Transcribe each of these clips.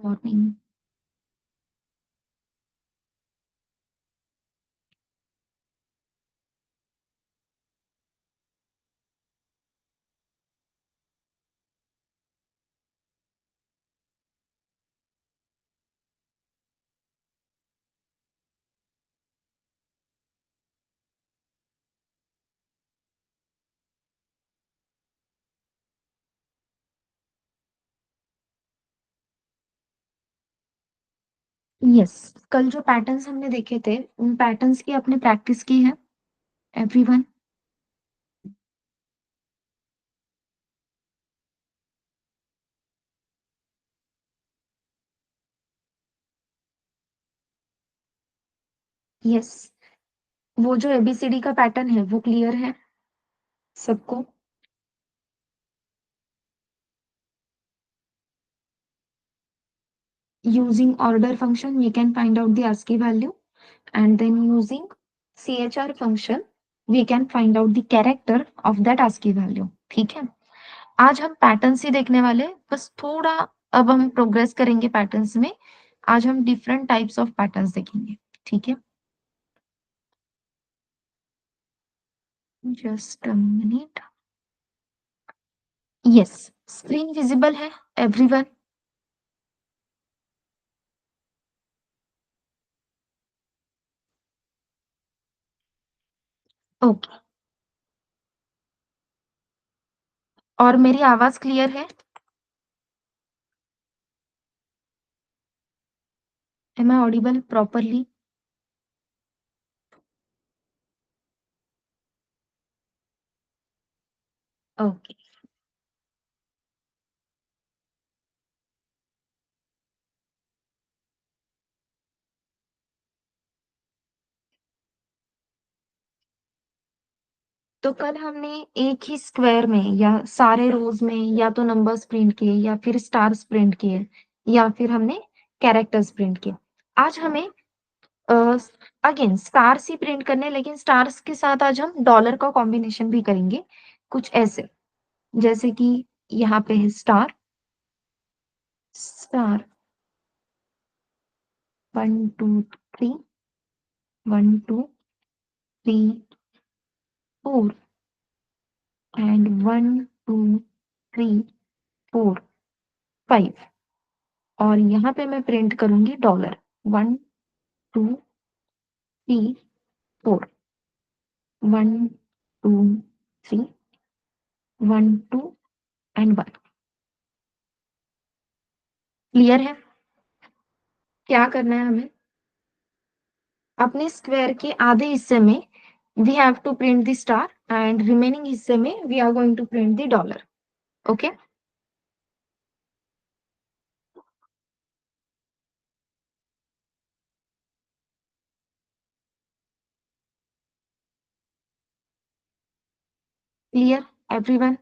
Morning. Yes, कल जो patterns हमने देखे थे, उन पैटर्न्स की आपने प्रैक्टिस की है एवरीवन? यस, वो जो एबीसीडी का पैटर्न है वो क्लियर है सबको? Using order function, we can find out the ASCII value, and then using CHR function, we can find out the character of that ASCII value. ठीक है? आज हम पैटर्न्स ही देखने वाले हैं, बस थोड़ा अब हम प्रोग्रेस करेंगे पैटर्न्स में। आज हम डिफरेंट टाइप्स ऑफ पैटर्न्स देखेंगे। ठीक है? Just a minute. Yes, screen visible है एवरीवन? ओके। और मेरी आवाज क्लियर है? Am I audible properly? Okay. तो कल हमने एक ही स्क्वायर में या सारे रोज में या तो नंबर्स प्रिंट किए या फिर स्टार्स प्रिंट किए या फिर हमने कैरेक्टर्स प्रिंट किए। आज हमें अगेन स्टार्स ही प्रिंट करने, लेकिन स्टार्स के साथ आज हम डॉलर का कॉम्बिनेशन भी करेंगे कुछ ऐसे, जैसे कि यहाँ पे है स्टार, स्टार 1 2 3, 1 2 3 4 एंड 1 2 3 4 5। और यहाँ पे मैं प्रिंट करूंगी डॉलर 1 2 3 4, 1 2 3 1 2 एंड 1। क्लियर है? क्या करना है हमें? अपने स्क्वायर के आधे हिस्से में we have to print the star and remaining हिस्से में we are going to print the dollar. Okay? Clear everyone?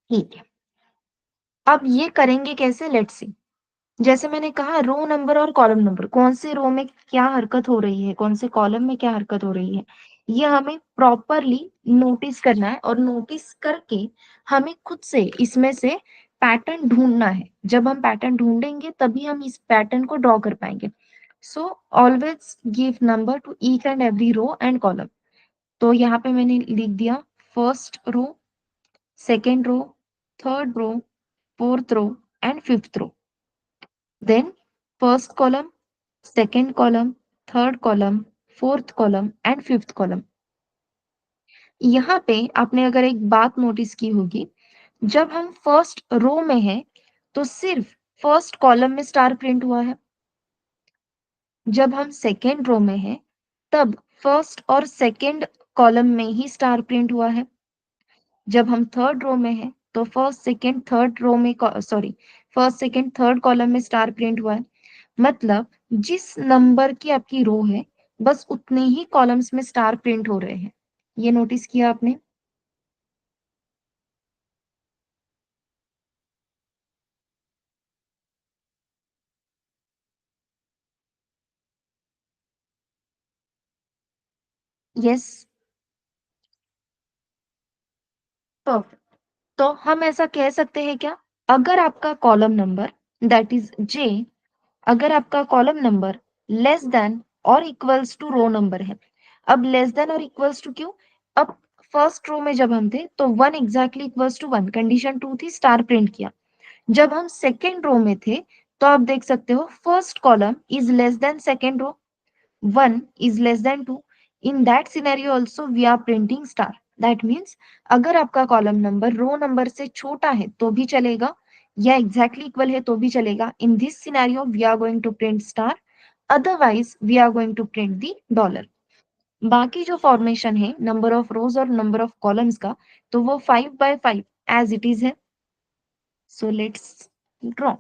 ठीक है। अब ये करेंगे कैसे, लेट्स सी। जैसे मैंने कहा, रो नंबर और कॉलम नंबर, कौन से रो में क्या हरकत हो रही है, कौन से कॉलम में क्या हरकत हो रही है, ये हमें प्रॉपरली नोटिस करना है। और नोटिस करके हमें खुद से इसमें से पैटर्न ढूंढना है। जब हम पैटर्न ढूंढेंगे तभी हम इस पैटर्न को ड्रॉ कर पाएंगे। So always give number to each and every row and column. तो यहाँ पे मैंने लिख दिया first row, second row, third row, fourth row and fifth row. Then first column, second column, third column, fourth column and fifth column। यहाँ पे आपने अगर एक बात नोटिस की होगी, जब हम फर्स्ट रो में हैं, तो सिर्फ फर्स्ट कॉलम में स्टार प्रिंट हुआ है। जब हम सेकेंड रो में हैं, तब फर्स्ट और सेकेंड कॉलम में ही स्टार प्रिंट हुआ है। जब हम थर्ड रो में हैं, तो फर्स्ट सेकेंड थर्ड रो में sorry first second third column में स्टार प्रिंट हुआ है। मतलब जिस नंबर की आपकी रो है, बस उतने ही कॉलम्स में स्टार प्रिंट हो रहे हैं। ये नोटिस किया आपने? Yes, perfect. तो हम ऐसा कह सकते हैं क्या? अगर आपका कॉलम नंबर दैट इज जे, अगर आपका कॉलम नंबर लेस देन और इक्वल्स टू रो नंबर है। अब लेस देन और इक्वल्स टू क्यों? अब फर्स्ट रो में जब हम थे तो 1 एग्जैक्टली इक्वल्स टू 1, कंडीशन 2 थी, स्टार प्रिंट किया। जब हम सेकेंड रो में थे तो आप देख सकते हो first column is less than second row, 1 is less than 2. In that scenario also we are printing star. That means अगर आपका कॉलम नंबर रो नंबर से छोटा है तो भी चलेगा या एग्जैक्टली इक्वल है तो भी चलेगा। In this scenario we are going to print star, otherwise we are going to print the dollar. बाकी जो फॉर्मेशन है नंबर ऑफ रोज और नंबर ऑफ कॉलम्स का, तो वो 5 by 5 एज इट इज है। So let's draw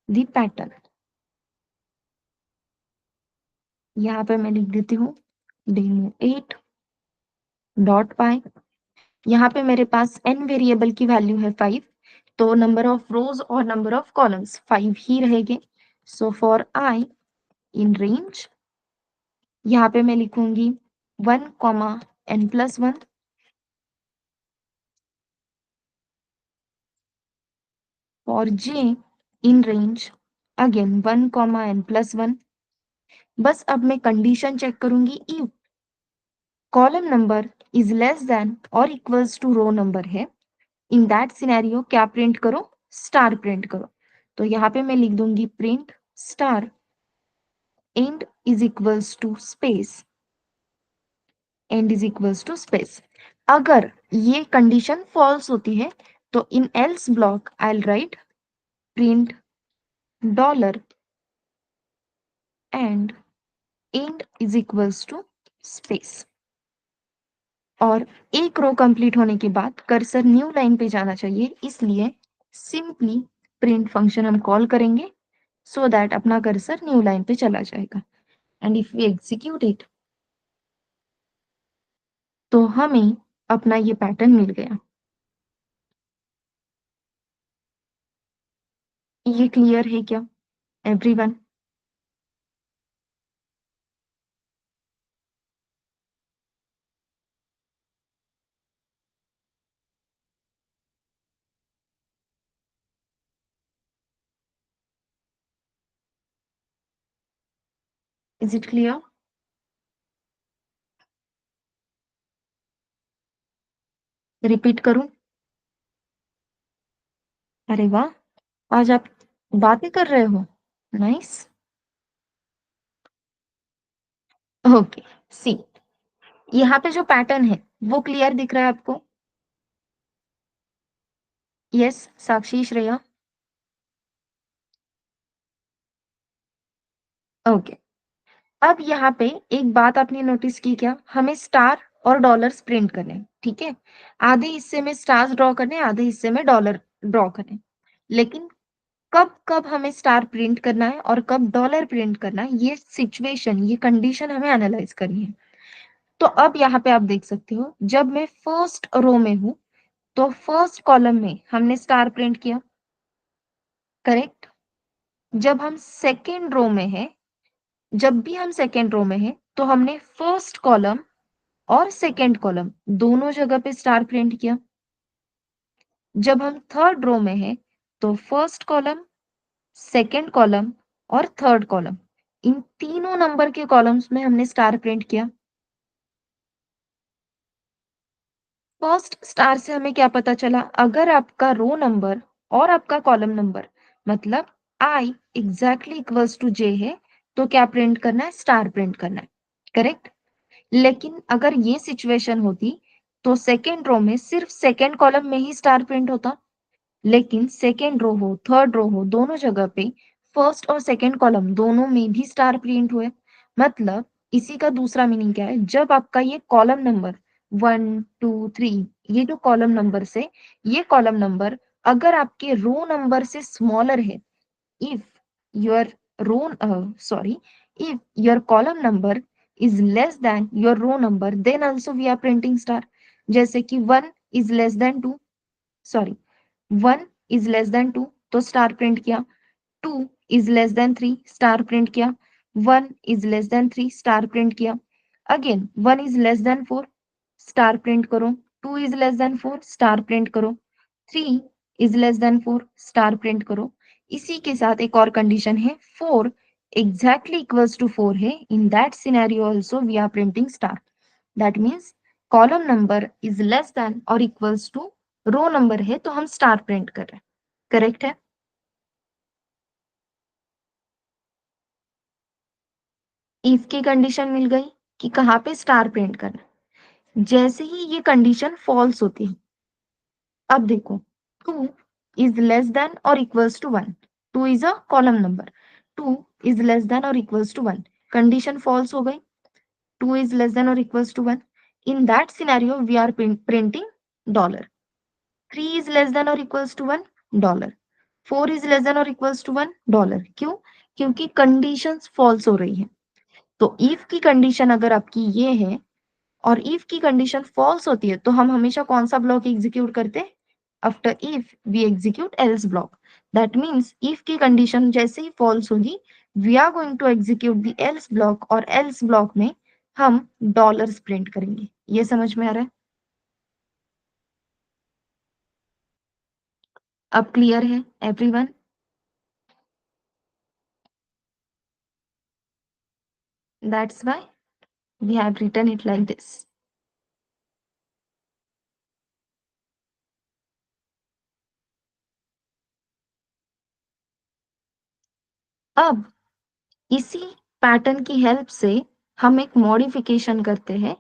the pattern. यहाँ पे मैं लिख देती हूँ demo8 डॉट पाई। यहाँ पे मेरे पास n वेरिएबल की वैल्यू है 5, तो नंबर ऑफ रोज और नंबर ऑफ कॉलम्स 5 ही रहेंगे। So for i in range, यहाँ पे मैं लिखूंगी 1 comma n+1। For j in range again 1 comma n+1। बस अब मैं कंडीशन चेक करूंगी, if column number is less than और इक्वल्स टू रो नंबर है, इन दैट सिनेरियो क्या प्रिंट करो? स्टार प्रिंट करो। तो यहाँ पे मैं लिख दूंगी print star end is equals to space, end is equals to space। अगर ये कंडीशन फॉल्स होती है तो in else block I will write print dollar end end is equals to space। और एक रो कंप्लीट होने के बाद कर्सर न्यू लाइन पे जाना चाहिए, इसलिए सिंपली प्रिंट फंक्शन हम कॉल करेंगे सो दैट अपना कर्सर न्यू लाइन पे चला जाएगा। And if we execute it तो हमें अपना ये पैटर्न मिल गया। ये क्लियर है क्या everyone? Is it clear? Repeat करूं? अरे वाह, आज आप बातें कर रहे हो। नाइस। ओके, सी, यहाँ पे जो पैटर्न है वो क्लियर दिख रहा है आपको? यस, साक्षी, श्रेया। ओके, अब यहाँ पे एक बात आपने नोटिस की क्या? हमें स्टार और डॉलर्स प्रिंट करने हैं, ठीक है? आधे हिस्से में स्टार्स ड्रॉ करने, आधे हिस्से में डॉलर ड्रॉ करने। लेकिन कब कब हमें स्टार प्रिंट करना है और कब डॉलर प्रिंट करना है, ये सिचुएशन, ये कंडीशन हमें एनालाइज करनी है। तो अब यहाँ पे आप देख सकते हो, जब मैं फर्स्ट रो में हूं तो फर्स्ट कॉलम में हमने स्टार प्रिंट किया, करेक्ट? जब हम सेकेंड रो में है, जब भी हम सेकेंड रो में है तो हमने फर्स्ट कॉलम और सेकेंड कॉलम दोनों जगह पे स्टार प्रिंट किया। जब हम थर्ड रो में है तो फर्स्ट कॉलम, सेकेंड कॉलम और थर्ड कॉलम, इन तीनों नंबर के कॉलम्स में हमने स्टार प्रिंट किया। फर्स्ट स्टार से हमें क्या पता चला? अगर आपका रो नंबर और आपका कॉलम नंबर मतलब आई एग्जैक्टली इक्वल्स टू जे है तो क्या प्रिंट करना है? स्टार प्रिंट करना है, करेक्ट? लेकिन अगर ये सिचुएशन होती तो सेकेंड रो में सिर्फ सेकेंड कॉलम में ही स्टार प्रिंट होता, लेकिन सेकेंड रो हो थर्ड रो हो दोनों जगह पे फर्स्ट और सेकेंड कॉलम दोनों में भी स्टार प्रिंट हुए। मतलब इसी का दूसरा मीनिंग क्या है? जब आपका ये कॉलम नंबर 1 2 3, ये जो कॉलम नंबर से ये कॉलम नंबर अगर आपके रो नंबर से स्मॉलर है, if your row sorry if your column number is less than your row number, then also we are printing star। जैसे कि 1 is less than 2, sorry 1 is less than 2 तो star print किया, 2 is less than 3 star print किया, 1 is less than 3 star print किया, again 1 is less than 4 star print करो। 2 is less than 4 star print करो, 3 is less than 4 star print करो। इसी के साथ एक और कंडीशन है, 4 exactly equals to 4 है, in that scenario also we are printing star. That means column number is less than or equals to row number है तो हम स्टार प्रिंट कर रहे हैं। करेक्ट है? इफ की कंडीशन मिल गई कि कहाँ पे स्टार प्रिंट करना है। जैसे ही ये कंडीशन फॉल्स होती है, अब देखो 2 इज लेस देन और equals to 1, 2 is a column number, 2 is less than और इक्वल्स टू 1, कंडीशन फॉल्स हो गई, 2 is less than or equals to 1. In that scenario, we are printing dollar. 3 is less than or equals to 1, dollar. 4 is less than or equals to 1, dollar. क्यों? क्योंकि conditions false हो रही है। तो if की condition अगर आपकी ये है और इफ की कंडीशन फॉल्स होती है तो हम हमेशा कौन सा ब्लॉक एग्जीक्यूट करते हैं? After if we execute else block. That means if की कंडीशन जैसे ही फॉल्स होगी, we are going to execute the else block और एल्स ब्लॉक में हम डॉलर्स प्रिंट करेंगे। ये समझ में आ रहा है? अब क्लियर है everyone? That's why we have written it like this. अब इसी पैटर्न की हेल्प से हम एक मॉडिफिकेशन करते हैं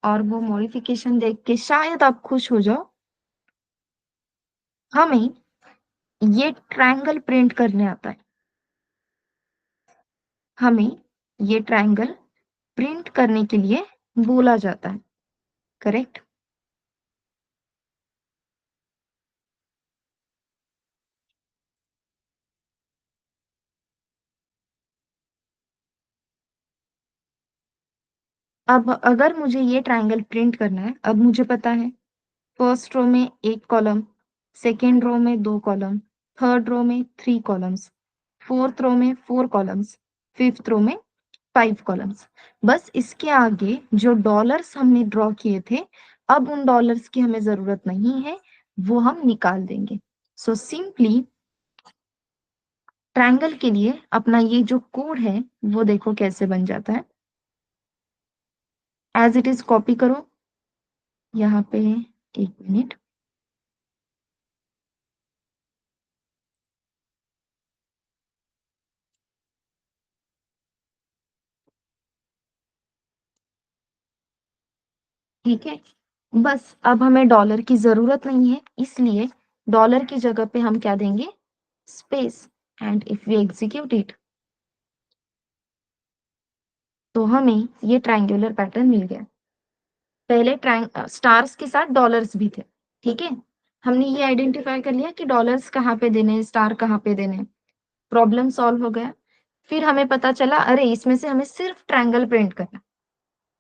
और वो मॉडिफिकेशन देख के शायद आप खुश हो जाओ। हमें ये ट्रायंगल प्रिंट करने आता है। हमें ये ट्रायंगल प्रिंट करने के लिए बोला जाता है। करेक्ट? अब अगर मुझे ये ट्रायंगल प्रिंट करना है, अब मुझे पता है फर्स्ट रो में एक कॉलम, सेकेंड रो में दो कॉलम, थर्ड रो में थ्री कॉलम्स, फोर्थ रो में फोर कॉलम्स, फिफ्थ रो में फाइव कॉलम्स। बस इसके आगे जो डॉलर्स हमने ड्रॉ किए थे, अब उन डॉलर्स की हमें जरूरत नहीं है, वो हम निकाल देंगे। सो सिंपली ट्रायंगल के लिए अपना ये जो कोड है वो देखो कैसे बन जाता है। एज इट इज कॉपी करो यहाँ पे, एक मिनट। ठीक है, बस अब हमें डॉलर की जरूरत नहीं है, इसलिए डॉलर की जगह पे हम क्या देंगे? Space. And if we execute it तो हमें ये ट्रायंगुलर पैटर्न मिल गया। पहले स्टार्स के साथ डॉलर्स भी थे। ठीक है, हमने ये आइडेंटिफाई कर लिया कि डॉलर्स कहाँ पे देने, स्टार कहाँ पे देने। प्रॉब्लम सॉल्व हो गया। फिर हमें पता चला अरे इसमें से हमें सिर्फ ट्रायंगल प्रिंट करना।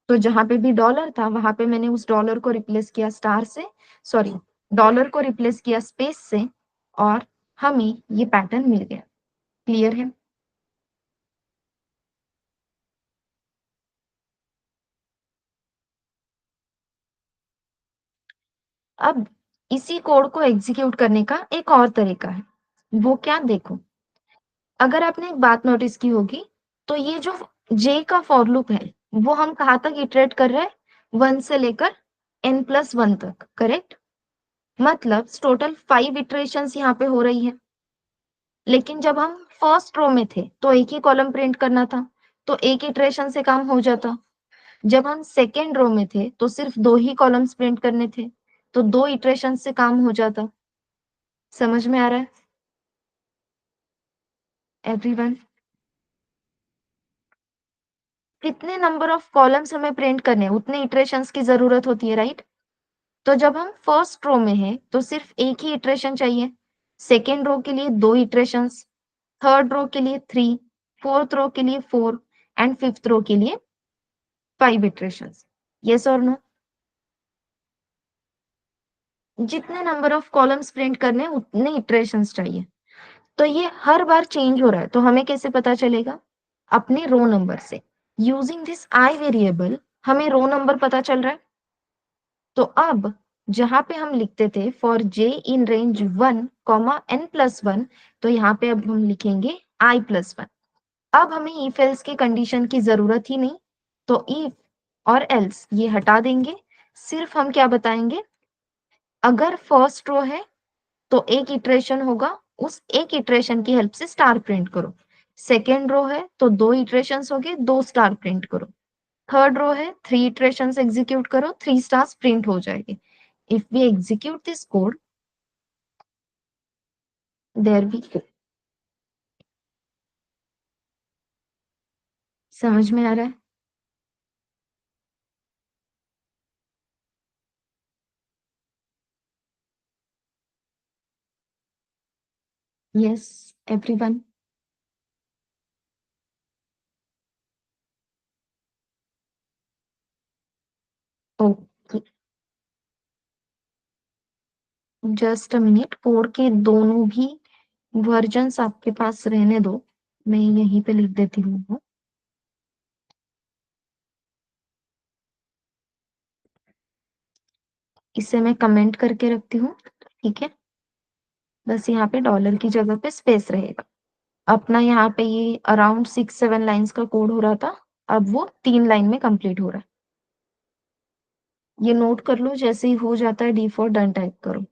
तो जहां पे भी डॉलर था वहां पे मैंने उस डॉलर को रिप्लेस किया स्टार से, सॉरी, डॉलर को रिप्लेस किया स्पेस से, और हमें ये पैटर्न मिल गया। क्लियर है? अब इसी कोड को एग्जीक्यूट करने का एक और तरीका है। वो क्या? देखो, अगर आपने एक बात नोटिस की होगी तो ये जो जे का फॉर लूप है वो हम कहाँ तक इटरेट कर रहे हैं? 1 से लेकर n+1 तक। करेक्ट? मतलब टोटल 5 इटरेशंस यहाँ पे हो रही है। लेकिन जब हम फर्स्ट रो में थे तो एक ही कॉलम प्रिंट करना था, तो एक इटरेशन से काम हो जाता। जब हम सेकेंड रो में थे तो सिर्फ दो ही कॉलम्स प्रिंट करने थे, तो दो इटरेशन से काम हो जाता। समझ में आ रहा है एवरीवन? कितने नंबर ऑफ कॉलम्स हमें प्रिंट करने हैं उतने इटरेशंस की जरूरत होती है, राइट? तो जब हम फर्स्ट रो में हैं तो सिर्फ एक ही इटरेशन चाहिए, सेकेंड रो के लिए दो इटरेशंस, थर्ड रो के लिए थ्री, फोर्थ रो के लिए फोर, एंड फिफ्थ रो के लिए 5 इटरेशंस। यस और नो? जितने नंबर ऑफ कॉलम्स प्रिंट करने हैं उतने इटरेशंस चाहिए। तो ये हर बार चेंज हो रहा है, तो हमें कैसे पता चलेगा? अपने रो नंबर से। यूजिंग दिस आई वेरिएबल हमें रो नंबर पता चल रहा है। तो अब जहाँ पे हम लिखते थे for j in range 1, n plus 1, तो यहाँ पे अब हम लिखेंगे I प्लस 1। अब हमें इफ एल्स की कंडीशन की जरूरत ही नहीं, तो इफ और एल्स ये हटा देंगे। सिर्फ हम क्या बताएंगे, अगर फर्स्ट रो है तो एक इटरेशन होगा, उस एक इटरेशन की हेल्प से स्टार प्रिंट करो। सेकेंड रो है तो दो इटरेशंस हो गए, दो स्टार प्रिंट करो। थर्ड रो है, थ्री इटरेशंस एग्जीक्यूट करो, थ्री स्टार्स प्रिंट हो जाएंगे। If we execute this code, there we go. समझ में आ रहा है? Yes everyone. Okay, just a minute, code के दोनों भी वर्जन्स आपके पास रहने दो, मैं यहीं पे लिख देती हूँ। इसे मैं कमेंट करके रखती हूँ, ठीक है। बस यहाँ पे डॉलर की जगह पे स्पेस रहेगा। अपना यहाँ पे ये अराउंड 6-7 लाइन्स का कोड हो रहा था, अब वो 3 लाइन में कंप्लीट हो रहा है। ये नोट कर लो, जैसे ही हो जाता है D4 डन टाइप करो।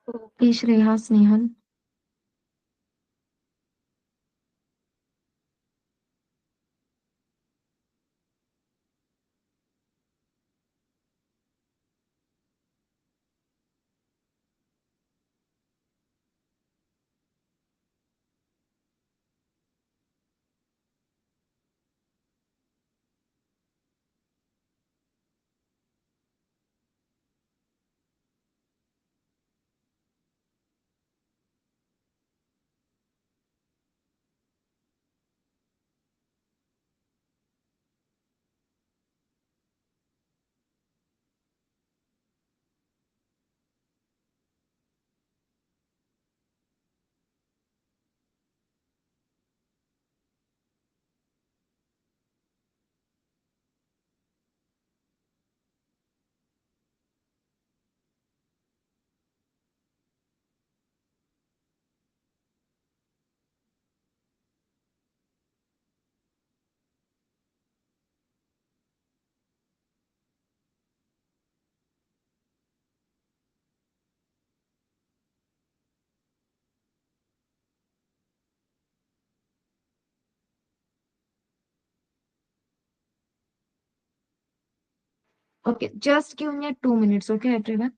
Okay Shreya Snehal. Okay, just give me 2 minutes, okay, everyone?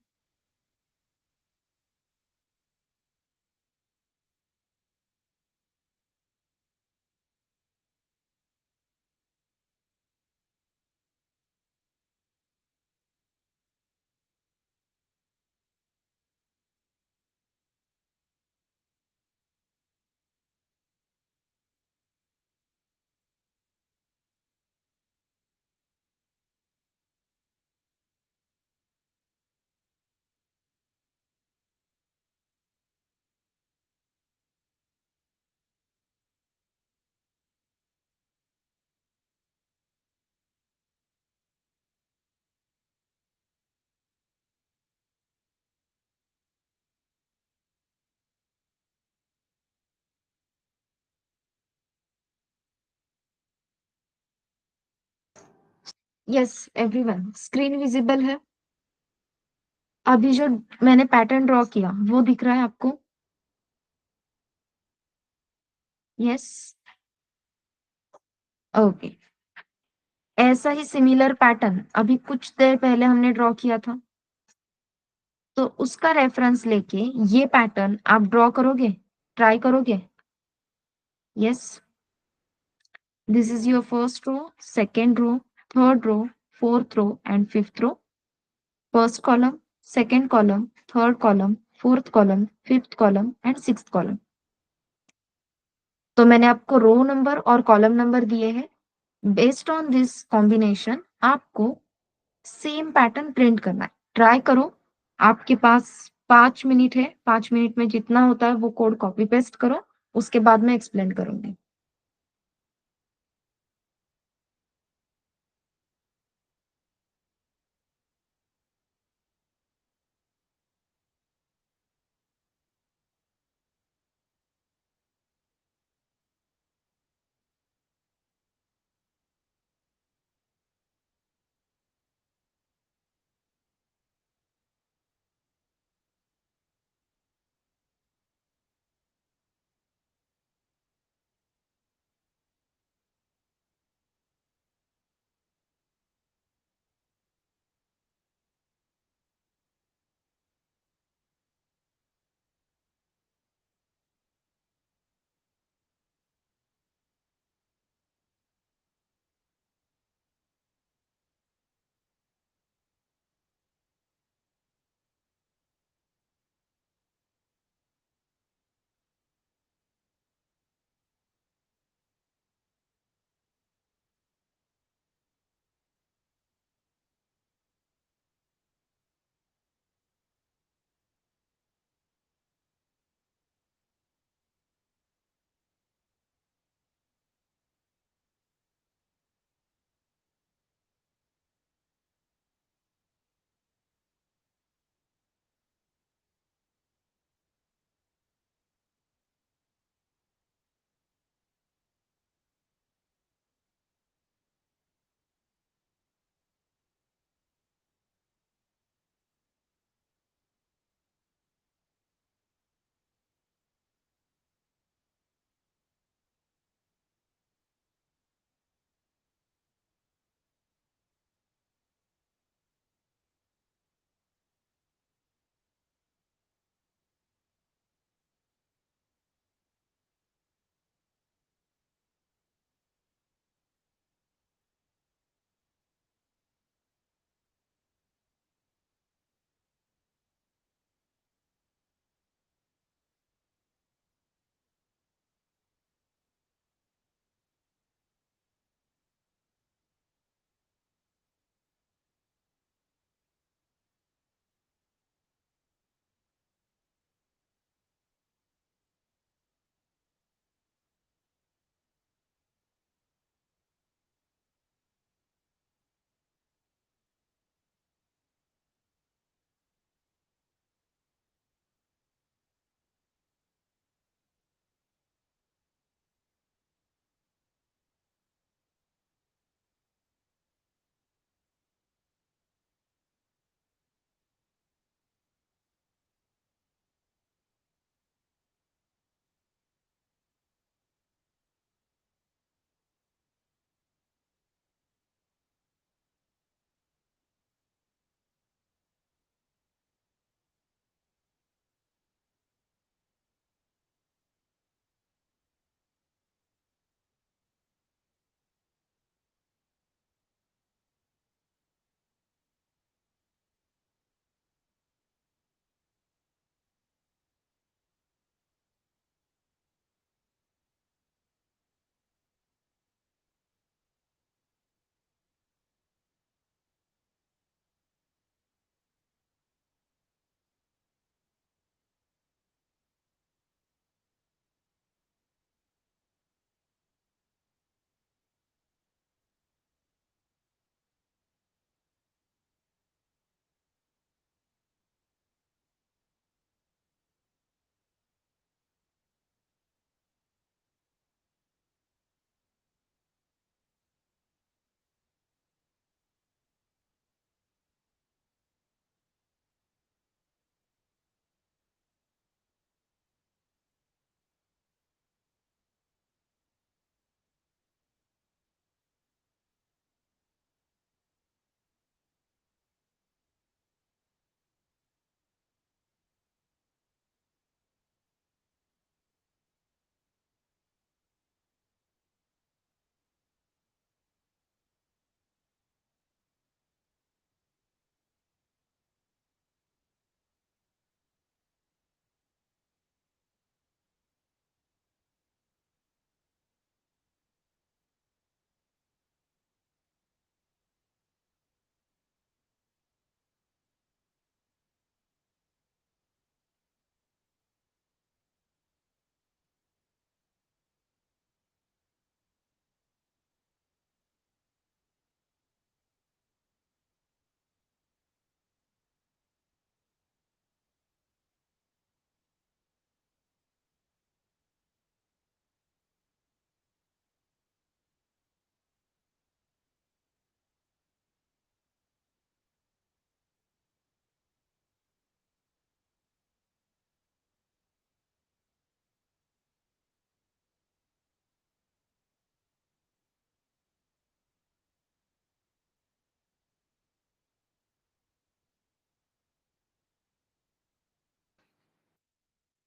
Yes everyone, screen visible है? अभी जो मैंने पैटर्न ड्रॉ किया वो दिख रहा है आपको? यस। ओके। ऐसा ही सिमिलर पैटर्न अभी कुछ देर पहले हमने ड्रॉ किया था, तो उसका रेफरेंस लेके ये पैटर्न आप ड्रॉ करोगे, ट्राई करोगे? Yes. This is your first row, second row, third row, fourth row and fifth row. First column, second column, third column, fourth column, fifth column and sixth column. तो मैंने आपको row number और column number दिए हैं। Based on this combination आपको same pattern print करना है। Try करो। आपके पास 5 मिनट है, 5 मिनट में जितना होता है वो कोड कॉपी पेस्ट करो, उसके बाद मैं एक्सप्लेन करूंगी।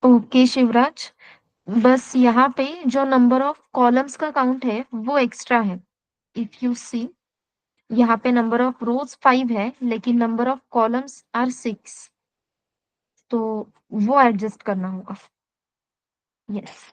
ओके शिवराज, बस यहाँ पे जो नंबर ऑफ कॉलम्स का काउंट है वो एक्स्ट्रा है। इफ यू सी, यहाँ पे नंबर ऑफ रोज 5 है लेकिन नंबर ऑफ कॉलम्स आर 6, तो वो एडजस्ट करना होगा। Yes.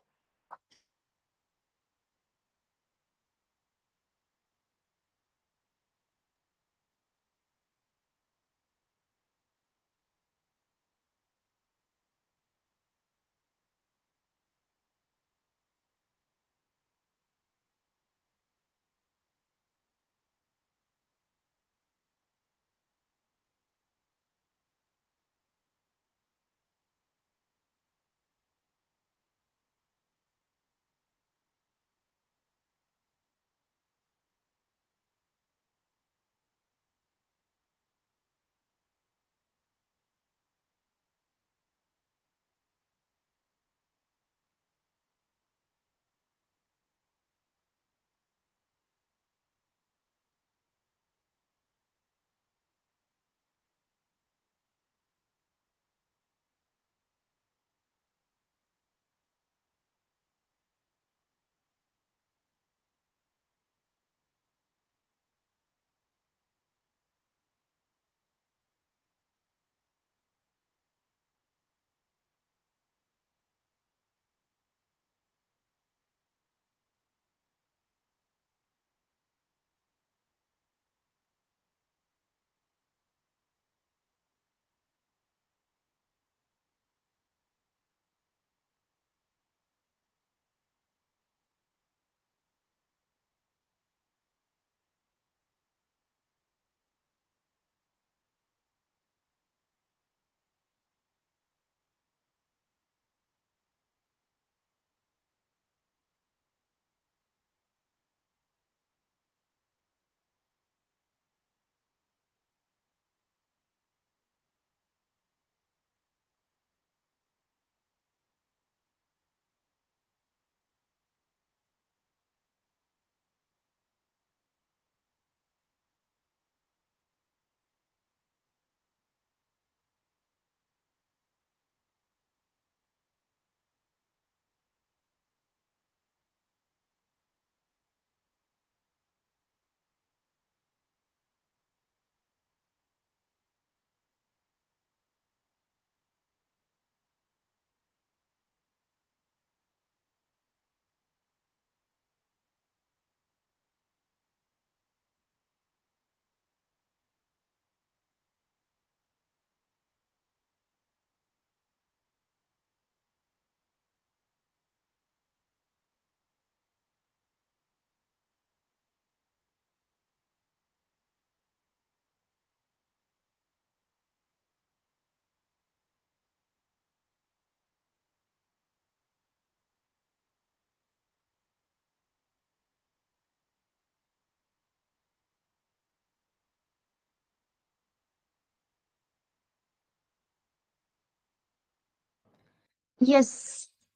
Yes.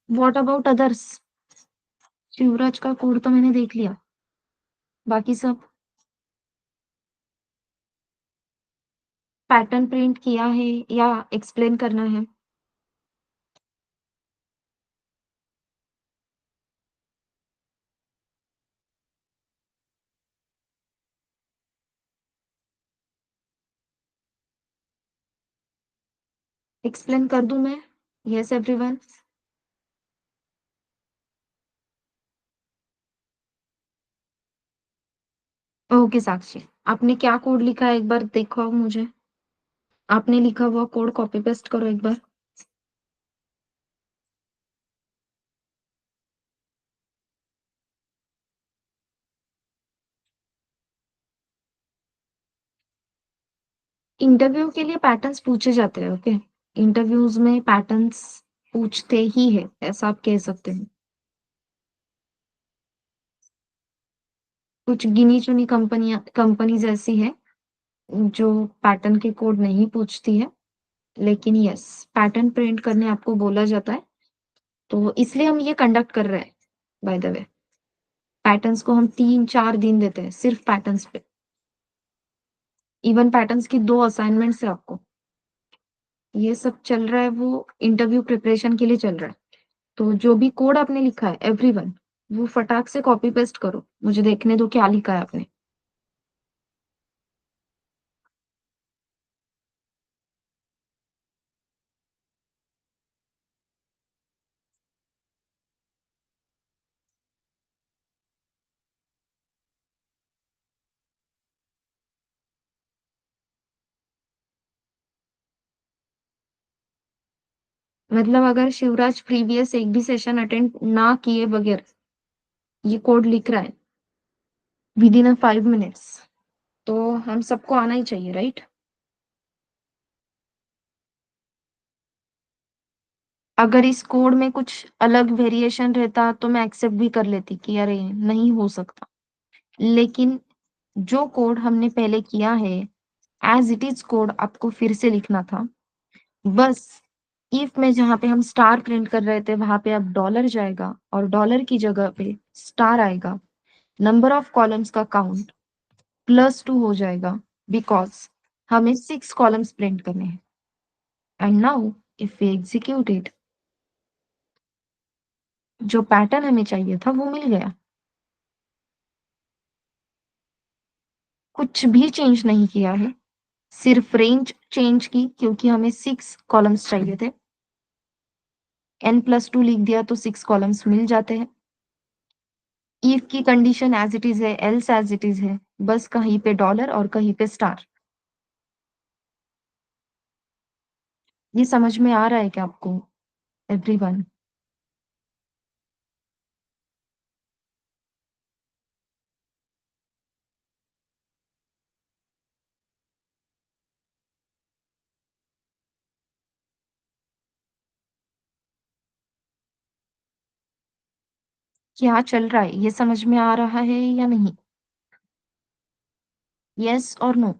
What about others? Shivraj का कोड तो मैंने देख लिया, बाकी सब पैटर्न प्रिंट किया है या एक्सप्लेन करना है? एक्सप्लेन कर दूं मैं? Yes everyone. ओके साक्षी, आपने क्या कोड लिखा है एक बार देखो मुझे। आपने लिखा हुआ कोड कॉपी पेस्ट करो एक बार। इंटरव्यू के लिए पैटर्न्स पूछे जाते हैं, ओके। इंटरव्यूज में पैटर्न्स पूछते ही है, ऐसा आप कह सकते हैं। कुछ गिनी चुनी कंपनीज ऐसी है जो पैटर्न के कोड नहीं पूछती है, लेकिन यस, पैटर्न प्रिंट करने आपको बोला जाता है, तो इसलिए हम ये कंडक्ट कर रहे हैं। बाय द वे, पैटर्न्स को हम 3-4 दिन देते हैं सिर्फ पैटर्न्स पे। इवन पैटर्न्स की 2 असाइनमेंट्स है आपको। ये सब चल रहा है वो इंटरव्यू प्रिपरेशन के लिए चल रहा है। तो जो भी कोड आपने लिखा है एवरीवन, वो फटाक से कॉपी पेस्ट करो, मुझे देखने दो क्या लिखा है आपने। मतलब अगर शिवराज प्रीवियस एक भी सेशन अटेंड ना किए बगैर ये कोड लिख रहा है विद इन 5 मिनट्स, तो हम सबको आना ही चाहिए, राइट? अगर इस कोड में कुछ अलग वेरिएशन रहता तो मैं एक्सेप्ट भी कर लेती कि अरे नहीं हो सकता, लेकिन जो कोड हमने पहले किया है एज इट इज कोड आपको फिर से लिखना था। बस इफ में जहां पे हम स्टार प्रिंट कर रहे थे वहां पे अब डॉलर जाएगा और डॉलर की जगह पे स्टार आएगा। नंबर ऑफ कॉलम्स का काउंट +2 हो जाएगा बिकॉज हमें 6 कॉलम्स प्रिंट करने हैं। And now if we execute it, जो पैटर्न हमें चाहिए था वो मिल गया। कुछ भी चेंज नहीं किया है, सिर्फ रेंज चेंज की क्योंकि हमें 6 कॉलम्स चाहिए थे। n+2 लिख दिया तो 6 कॉलम्स मिल जाते हैं। इफ की कंडीशन एज इट इज है, एल्स एज इट इज है, बस कहीं पे डॉलर और कहीं पे स्टार। ये समझ में आ रहा है क्या आपको एवरीवन? क्या चल रहा है ये समझ में आ रहा है या नहीं? यस और नो?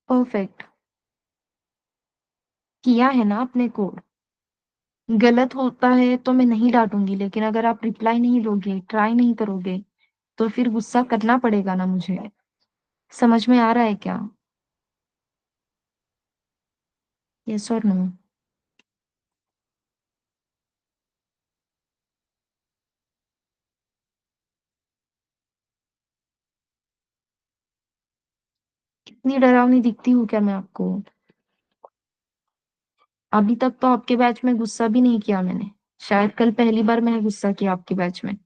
परफेक्ट। किया है ना आपने कोड। गलत होता है तो मैं नहीं डांटूंगी, लेकिन अगर आप रिप्लाई नहीं दोगे, ट्राई नहीं करोगे, तो फिर गुस्सा करना पड़ेगा ना मुझे। समझ में आ रहा है क्या? यस और नो? इतनी डरावनी दिखती हूँ क्या मैं आपको? अभी तक तो आपके बैच में गुस्सा भी नहीं किया मैंने। शायद कल पहली बार मैंने गुस्सा किया आपके बैच में।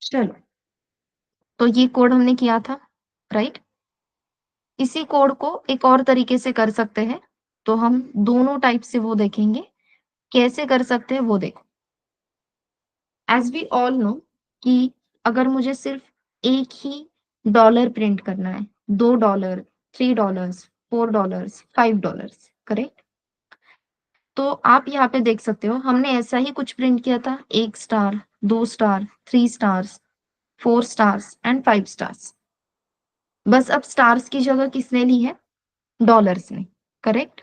चलो, तो ये कोड हमने किया था, राइट? इसी कोड को एक और तरीके से कर सकते हैं, तो हम दोनों टाइप से वो देखेंगे। कैसे कर सकते हैं वो देखो। एज वी ऑल नो कि अगर मुझे सिर्फ एक ही डॉलर प्रिंट करना है, $2, $3, $4, $5, करेक्ट? तो आप यहाँ पे देख सकते हो हमने ऐसा ही कुछ प्रिंट किया था, 1 star, 2 star, 3 stars, 4 stars and 5 stars. बस अब स्टार्स की जगह किसने ली है? डॉलर्स ने, करेक्ट?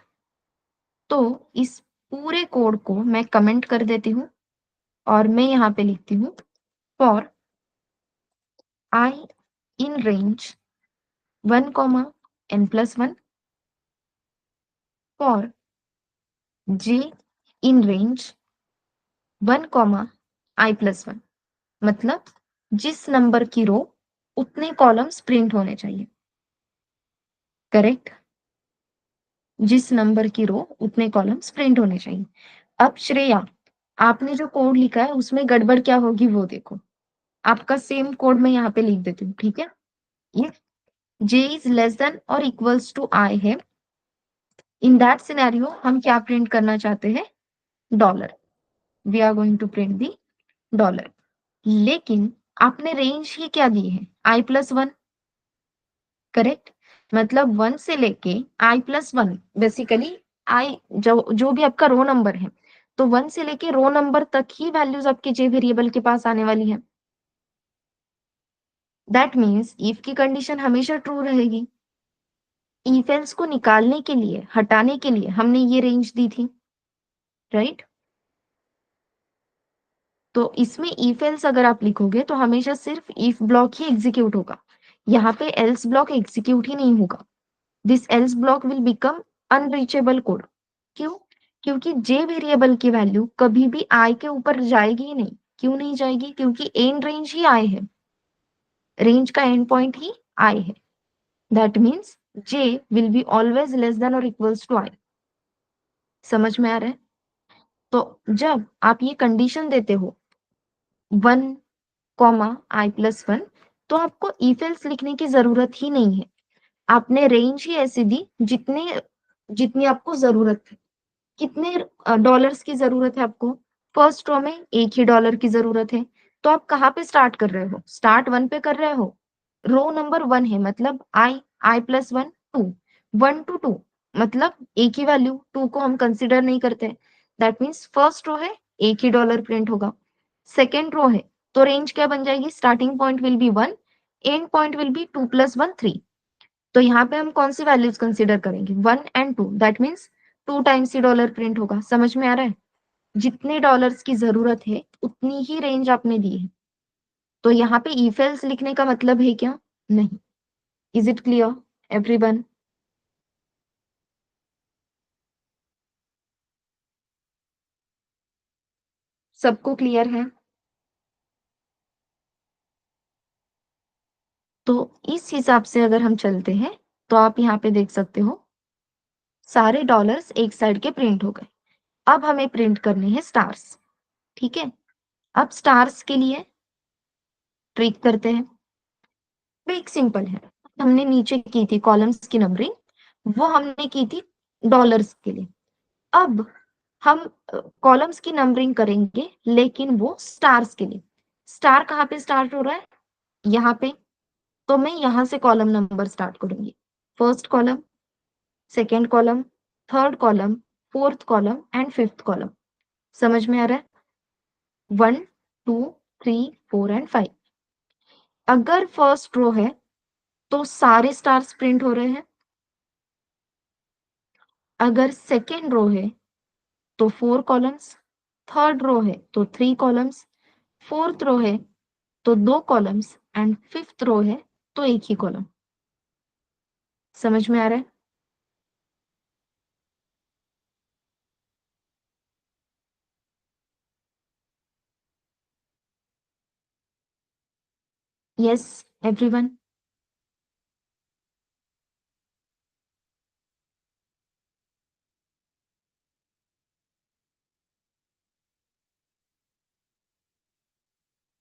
तो इस पूरे कोड को मैं कमेंट कर देती हूँ और मैं यहाँ पे लिखती हूँ for I in range 1, n+1, for j in range 1, i+1। मतलब जिस नंबर की रो उतने कॉलम्स प्रिंट होने चाहिए, करेक्ट? जिस नंबर की रो उतने कॉलम्स प्रिंट होने चाहिए। अब श्रेया, आपने जो कोड लिखा है उसमें गड़बड़ क्या होगी वो देखो। आपका सेम कोड मैं यहाँ पे लिख देती हूँ, ठीक है? ये j इज लेस देन और इक्वल्स टू i है। इन दैट सिनेरियो हम क्या प्रिंट करना चाहते हैं? Dollar. We are going to print the dollar. लेकिन आपने रेंज ही क्या दी है? i+1, correct? मतलब 1 से लेके i+1, बेसिकली i जो जो भी आपका रो नंबर है, तो 1 से लेके रो नंबर तक ही वैल्यूज आपके जे वेरिएबल के पास आने वाली है। दैट मीन्स इफ की कंडीशन हमेशा ट्रू रहेगी। इफ एल्स को निकालने के लिए, हटाने के लिए हमने ये रेंज दी थी, राइट? तो इसमें इफ एल्स अगर आप लिखोगे तो हमेशा सिर्फ इफ ब्लॉक ही एग्जीक्यूट होगा, यहाँ पे एल्स ब्लॉक एग्जीक्यूट ही नहीं होगा। This else block will become unreachable code. क्यों? क्योंकि जे वेरिएबल की वैल्यू कभी भी आई के ऊपर जाएगी ही नहीं। क्यों नहीं जाएगी? क्योंकि एंड रेंज ही आई है, रेंज का एंड पॉइंट ही आई है। That means J will be always less than और इक्वल्स टू आई। समझ में आ रहा है? तो जब आप ये कंडीशन देते हो 1 कॉमा आई प्लस 1, तो आपको इफ एल्स लिखने की जरूरत ही नहीं है। आपने रेंज ही ऐसी दी जितने जितनी आपको जरूरत है। कितने डॉलर्स की जरूरत है आपको? फर्स्ट रो में एक ही डॉलर की जरूरत है। तो आप कहाँ पे स्टार्ट कर रहे हो? स्टार्ट 1 पे कर रहे हो। रो नंबर 1 है मतलब आई प्लस 1 2, 1 to 2 मतलब एक ही वैल्यू, 2 को हम कंसिडर नहीं करते। दैट मीन्स फर्स्ट रो है, एक ही डॉलर प्रिंट होगा। सेकेंड रो है तो रेंज क्या बन जाएगी? Starting point will be 1, end point will be 2 + 1 3। तो यहाँ पे हम कौन सी वैल्यूज कंसिडर करेंगे? 1 and 2। That means 2 times he dollar print होगा। समझ में आ रहा है? जितने डॉलर्स की जरूरत है उतनी ही रेंज आपने दी है। तो यहाँ पे इफ एल्स लिखने का मतलब है क्या? नहीं। Is it clear everyone? सबको क्लियर है? तो इस हिसाब से अगर हम चलते हैं तो आप यहाँ पे देख सकते हो सारे डॉलर्स एक साइड के प्रिंट हो गए। अब हमें प्रिंट करने हैं स्टार्स। ठीक है, अब स्टार्स के लिए ट्रिक करते हैं। ट्रिक सिंपल है। हमने नीचे की थी कॉलम्स की नंबरिंग, वो हमने की थी डॉलर्स के लिए। अब हम कॉलम्स की नंबरिंग करेंगे लेकिन वो स्टार्स के लिए। स्टार कहाँ पे स्टार्ट हो रहा है? यहाँ पे। तो मैं यहाँ से कॉलम नंबर स्टार्ट करूंगी। First column, second column, third column, fourth column and fifth column. समझ में आ रहा है? 1 2 3 4 एंड 5। अगर फर्स्ट रो है तो सारे स्टार्स प्रिंट हो रहे हैं। अगर सेकेंड रो है तो 4 कॉलम्स, थर्ड रो है तो 3 कॉलम्स, फोर्थ रो है तो 2 कॉलम्स एंड फिफ्थ रो है तो एक ही कॉलम। समझ में आ रहा है? Yes everyone?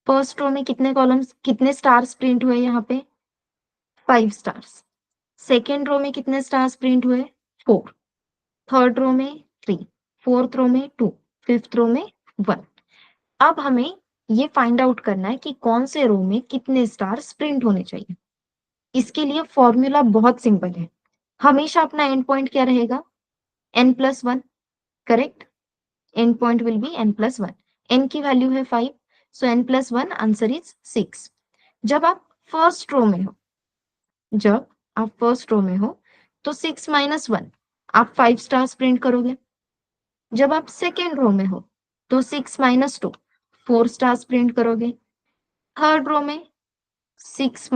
फर्स्ट रो में कितने कॉलम्स, कितने स्टार्स प्रिंट हुए? यहाँ पे 5 स्टार्स। सेकेंड रो में कितने स्टार्स प्रिंट हुए? 4। थर्ड रो में 3, फोर्थ रो में 2, फिफ्थ रो में 1। अब हमें ये फाइंड आउट करना है कि कौन से रो में कितने स्टार्स प्रिंट होने चाहिए। इसके लिए फॉर्मूला बहुत सिंपल है। हमेशा अपना एंड पॉइंट क्या रहेगा? n+1। Correct? And point will be n+1। n की वैल्यू है 5, सो n+1 आंसर इज 6। जब आप फर्स्ट रो में हो, जब आप फर्स्ट रो में हो तो 6 - 1 आप 5 स्टार्स प्रिंट करोगे। जब आप सेकेंड रो में हो तो 6 - 2 4 स्टार्स प्रिंट करोगे। थर्ड रो में 6 -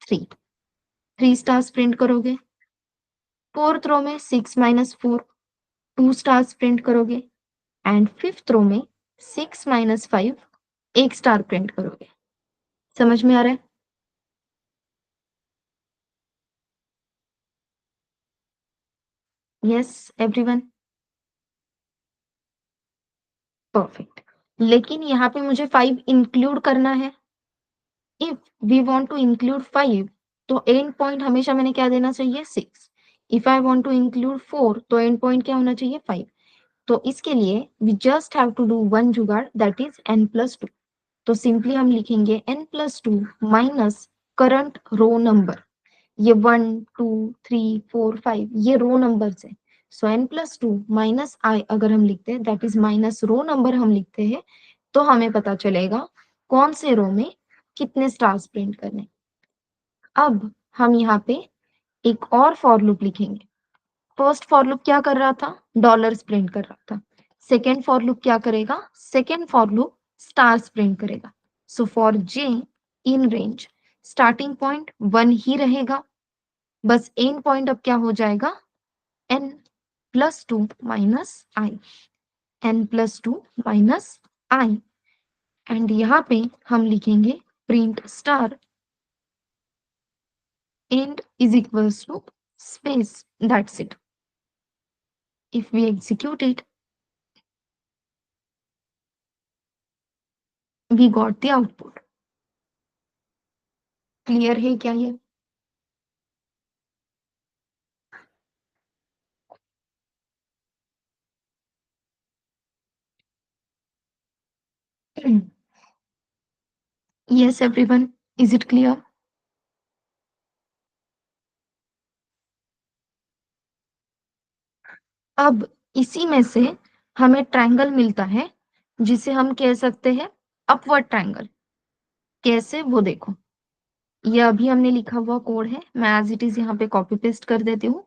3 3 स्टार्स प्रिंट करोगे। फोर्थ रो में 6 - 4 2 स्टार्स प्रिंट करोगे। एंड फिफ्थ रो में 6 - 5 एक स्टार प्रिंट करोगे। समझ में आ रहा है? Yes everyone? परफेक्ट। लेकिन यहाँ पे मुझे 5 इंक्लूड करना है। If we want to include 5 तो एंड पॉइंट हमेशा मैंने क्या देना चाहिए? 6। If I want to include 4 तो एंड पॉइंट क्या होना चाहिए? 5। तो इसके लिए we just have to do one jugaad, that is n+2। तो सिंपली हम लिखेंगे n+2 माइनस करंट रो नंबर। ये 1 2 3 4 5 ये रो नंबर्स है। So n plus two minus i अगर हम लिखते हैं, that is minus row number हम लिखते हैं, तो हमें पता चलेगा कौन से रो में कितने स्टार्स प्रिंट करने। अब हम यहाँ पे एक और फॉर लूप लिखेंगे। फर्स्ट फॉर लूप क्या कर रहा था? डॉलर्स प्रिंट कर रहा था। सेकेंड फॉर लूप क्या करेगा? Second for loop stars print करेगा। So for j in range starting point 1 ही रहेगा, बस एंड पॉइंट अब क्या हो जाएगा? n plus two minus i, n plus two minus i. And यहाँ पे हम लिखेंगे print star end is equals to space. That's it. If we execute it, we got the output. Clear है क्या ये? Yes, everyone. Is it clear? अब इसी में से हमें ट्रायंगल मिलता है जिसे हम कह सकते हैं अपवर्ड ट्रायंगल। कैसे वो देखो। ये अभी हमने लिखा हुआ कोड है, मैं एज इट इज यहाँ पे कॉपी पेस्ट कर देती हूँ।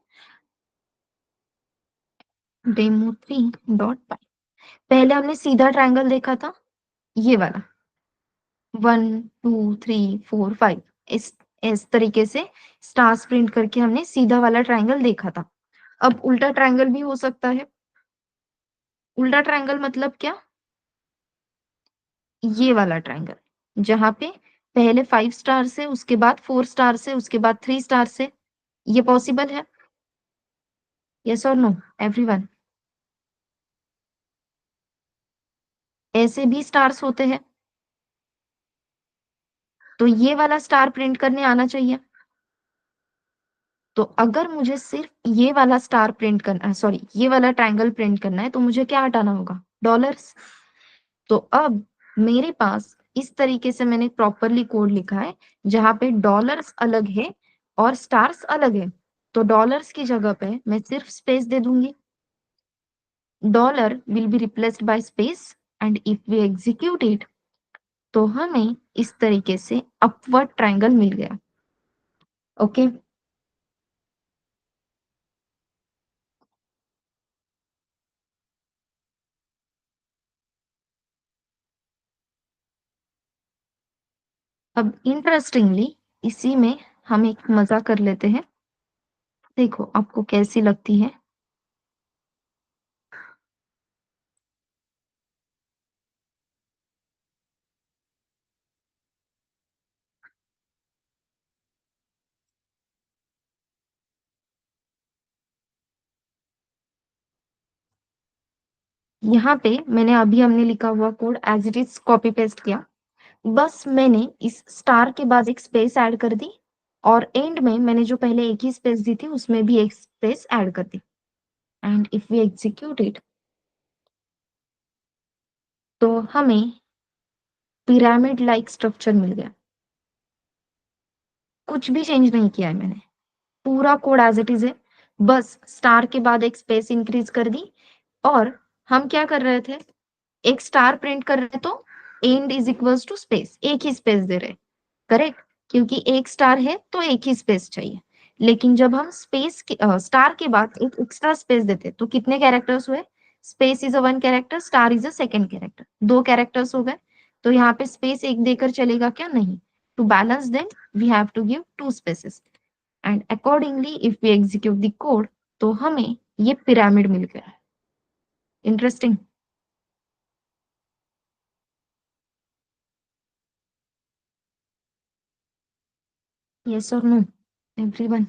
demo3.py। पहले हमने सीधा ट्रायंगल देखा था, ये वाला 1 2 3 4 5, इस तरीके से स्टार्स प्रिंट करके हमने सीधा वाला ट्रायंगल देखा था। अब उल्टा ट्रायंगल भी हो सकता है। उल्टा ट्रायंगल मतलब क्या? ये वाला ट्रायंगल जहां पे पहले 5 स्टार से, उसके बाद 4 स्टार से, उसके बाद 3 स्टार से, ये पॉसिबल है? यस और नो एवरीवन? ऐसे भी स्टार्स होते हैं, तो ये वाला स्टार प्रिंट करने आना चाहिए। तो अगर मुझे सिर्फ ये वाला स्टार प्रिंट करना है, सॉरी ये वाला ट्रायंगल प्रिंट करना है, तो मुझे क्या हटाना होगा? डॉलर्स। तो अब मेरे पास इस तरीके से मैंने प्रॉपरली कोड लिखा है जहां पे डॉलर्स अलग है और स्टार्स अलग है। तो डॉलर्स की जगह पे मैं सिर्फ स्पेस दे दूंगी। Dollar will be replaced by space and if we execute it, तो हमें इस तरीके से अपवर्ड ट्रायंगल मिल गया। ओके। अब इंटरेस्टिंगली इसी में हम एक मजा कर लेते हैं। देखो आपको कैसी लगती है। यहाँ पे मैंने अभी हमने लिखा हुआ code as it is copy paste किया। बस मैंने इस स्टार के बाद एक स्पेस ऐड कर दी, और एंड में मैंने जो पहले एक ही स्पेस दी थी उसमें भी एक स्पेस ऐड कर दी। And if we execute it, तो हमें पिरामिड लाइक स्ट्रक्चर मिल गया। कुछ भी चेंज नहीं किया है मैंने, पूरा कोड एज इट इज है। बस स्टार के बाद एक स्पेस इंक्रीज कर दी। और हम क्या कर रहे थे? एक स्टार प्रिंट कर रहे, तो end is equals to space, एक ही स्पेस दे रहे। करेक्ट, क्योंकि एक स्टार है तो एक ही स्पेस चाहिए। लेकिन जब हम स्पेस के स्टार के बाद एक एक्स्ट्रा स्पेस देते, तो कितने कैरेक्टर्स हुए? Space is a 1 character, star is a 2nd character, 2 characters हो गए। तो यहाँ पे स्पेस एक देकर चलेगा क्या? नहीं। To balance them we have to give 2 spaces. And accordingly if we execute the code, तो हमें ये पिरामिड मिल गया। इंटरेस्टिंग। यस और नो एवरीवन?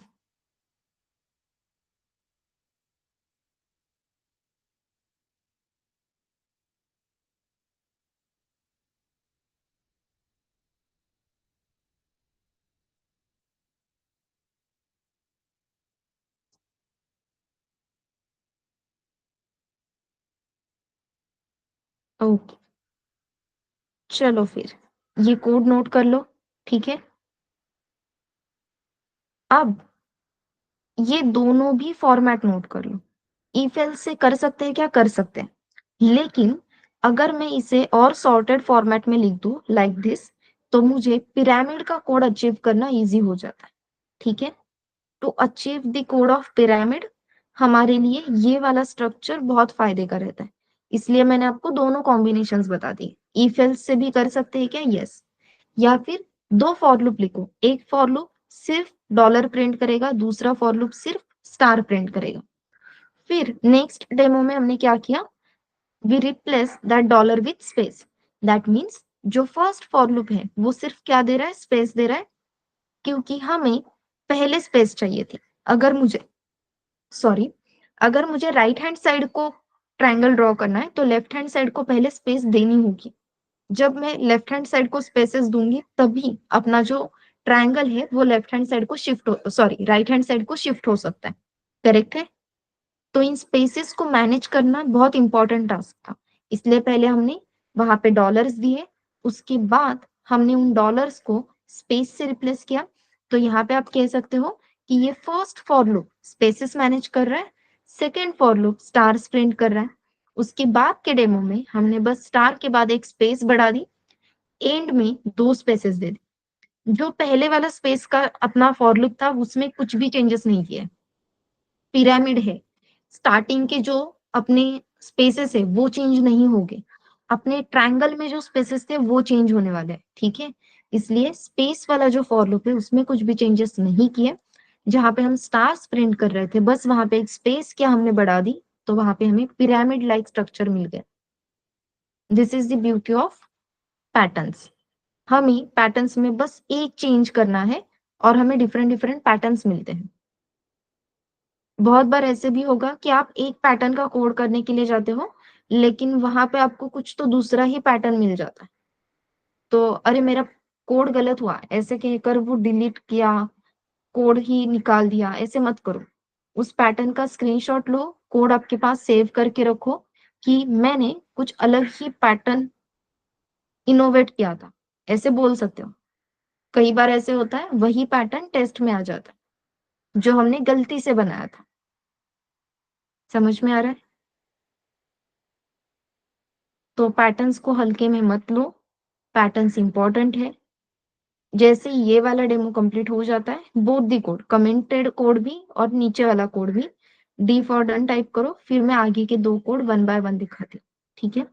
ओके, चलो फिर ये कोड नोट कर लो। ठीक है। अब ये दोनों भी फॉर्मेट नोट कर लो। इफ एल्स से कर सकते हैं क्या? कर सकते हैं। लेकिन अगर मैं इसे और सॉर्टेड फॉर्मेट में लिख दूं लाइक दिस, तो मुझे पिरामिड का कोड अचीव करना इजी हो जाता है। ठीक है? To achieve the code of pyramid हमारे लिए ये वाला स्ट्रक्चर बहुत फायदे का रहता है। इसलिए मैंने आपको दोनों कॉम्बिनेशंस बता दी। इफ एल्स से भी कर सकते हैं क्या? यस। या फिर दो फॉर लूप लिखो, एक फॉर लूप सिर्फ डॉलर प्रिंट करेगा, दूसरा फॉर लूप सिर्फ स्टार प्रिंट करेगा। फिर नेक्स्ट डेमो में हमने क्या किया? We replace that dollar with space. That means जो फर्स्ट फॉर लूप है वो सिर्फ क्या दे रहा है? स्पेस दे रहा है, क्योंकि हमें पहले स्पेस चाहिए थी। अगर मुझे सॉरी अगर मुझे राइट हैंड साइड को ट्रायंगल ड्रॉ करना है तो लेफ्ट हैंड साइड को पहले स्पेस देनी होगी। जब मैं लेफ्ट हैंड साइड को स्पेसेस दूंगी तभी अपना जो ट्रायंगल है वो लेफ्ट हैंड साइड को शिफ्ट हो सॉरी राइट हैंड साइड को शिफ्ट हो सकता है। करेक्ट है? तो इन स्पेसेस को मैनेज करना बहुत इंपॉर्टेंट टास्क था। इसलिए पहले हमने वहां पे डॉलर्स दिए, उसके बाद हमने उन डॉलर्स को स्पेस से रिप्लेस किया। तो यहाँ पे आप कह सकते हो कि ये first for loop spaces manage कर रहा है, second for loop stars print कर रहा है। उसके बाद के डेमो में हमने बस स्टार के बाद एक स्पेस बढ़ा दी, एंड में दो स्पेसेस दे दी। जो पहले वाला स्पेस का अपना फॉर लूप था उसमें कुछ भी चेंजेस नहीं किए। पिरामिड है, स्टार्टिंग के जो अपने स्पेसेस है वो चेंज नहीं होंगे, अपने ट्रायंगल में जो स्पेसेस थे वो चेंज होने वाले हैं। ठीक है? इसलिए स्पेस वाला जो फॉर लूप है उसमें कुछ भी चेंजेस नहीं किए। जहां पे हम स्टार्स प्रिंट कर रहे थे बस वहां पे एक स्पेस क्या हमने बढ़ा दी, तो वहां पे हमें पिरामिड लाइक स्ट्रक्चर मिल गया। This is the beauty of patterns. हमें पैटर्न्स में बस एक चेंज करना है और हमें डिफरेंट डिफरेंट पैटर्न्स मिलते हैं। बहुत बार ऐसे भी होगा कि आप एक पैटर्न का कोड करने के लिए जाते हो, लेकिन वहां पे आपको कुछ तो दूसरा ही पैटर्न मिल जाता है। तो अरे मेरा कोड गलत हुआ ऐसे कहकर वो डिलीट किया, कोड ही निकाल दिया, ऐसे मत करो। उस पैटर्न का स्क्रीनशॉट लो, कोड आपके पास सेव करके रखो कि मैंने कुछ अलग ही पैटर्न इनोवेट किया था, ऐसे बोल सकते हो। कई बार ऐसे होता है वही पैटर्न टेस्ट में आ जाता है जो हमने गलती से बनाया था। समझ में आ रहा है? तो पैटर्न्स को हल्के में मत लो, पैटर्न्स इंपॉर्टेंट है। जैसे ही ये वाला डेमो कंप्लीट हो जाता है, both the code, commented code भी और नीचे वाला कोड भी, डी फॉर डन टाइप करो, फिर मैं आगे के दो कोड वन बाय वन दिखाती हूँ। ठीक है?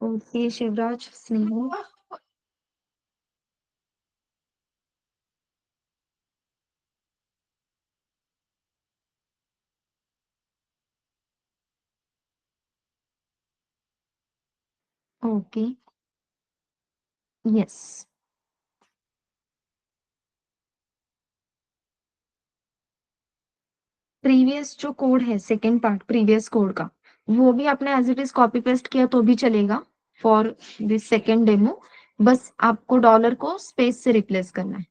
Okay, Shivraj, Sneha. Okay, yes. Previous जो कोड है, सेकंड पार्ट प्रीवियस कोड का, वो भी आपने as it is copy paste किया तो भी चलेगा फॉर दिस सेकंड डेमो। बस आपको डॉलर को स्पेस से रिप्लेस करना है।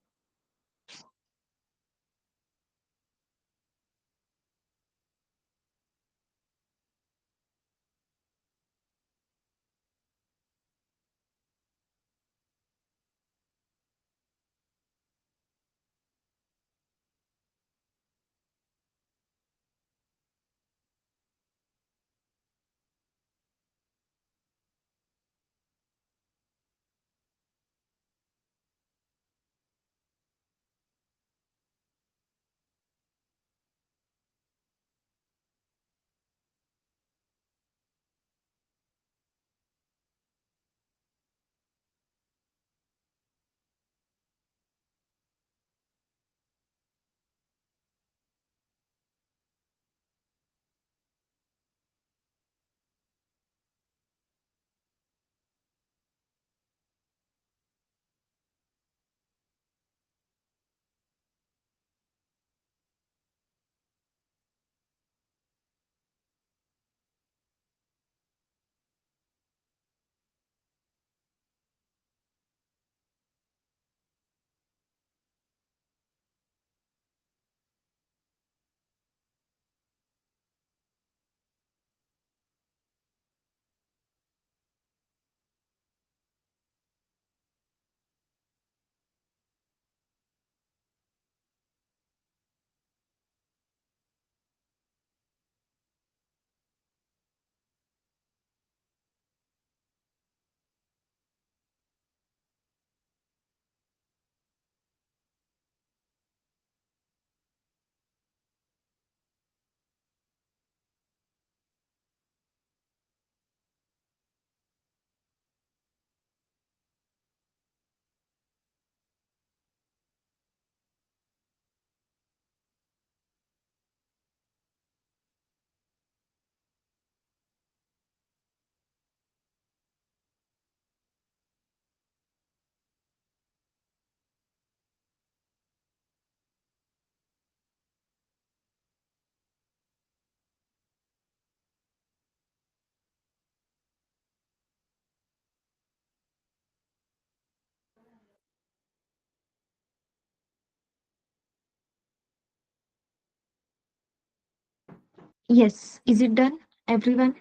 Yes, is it done everyone?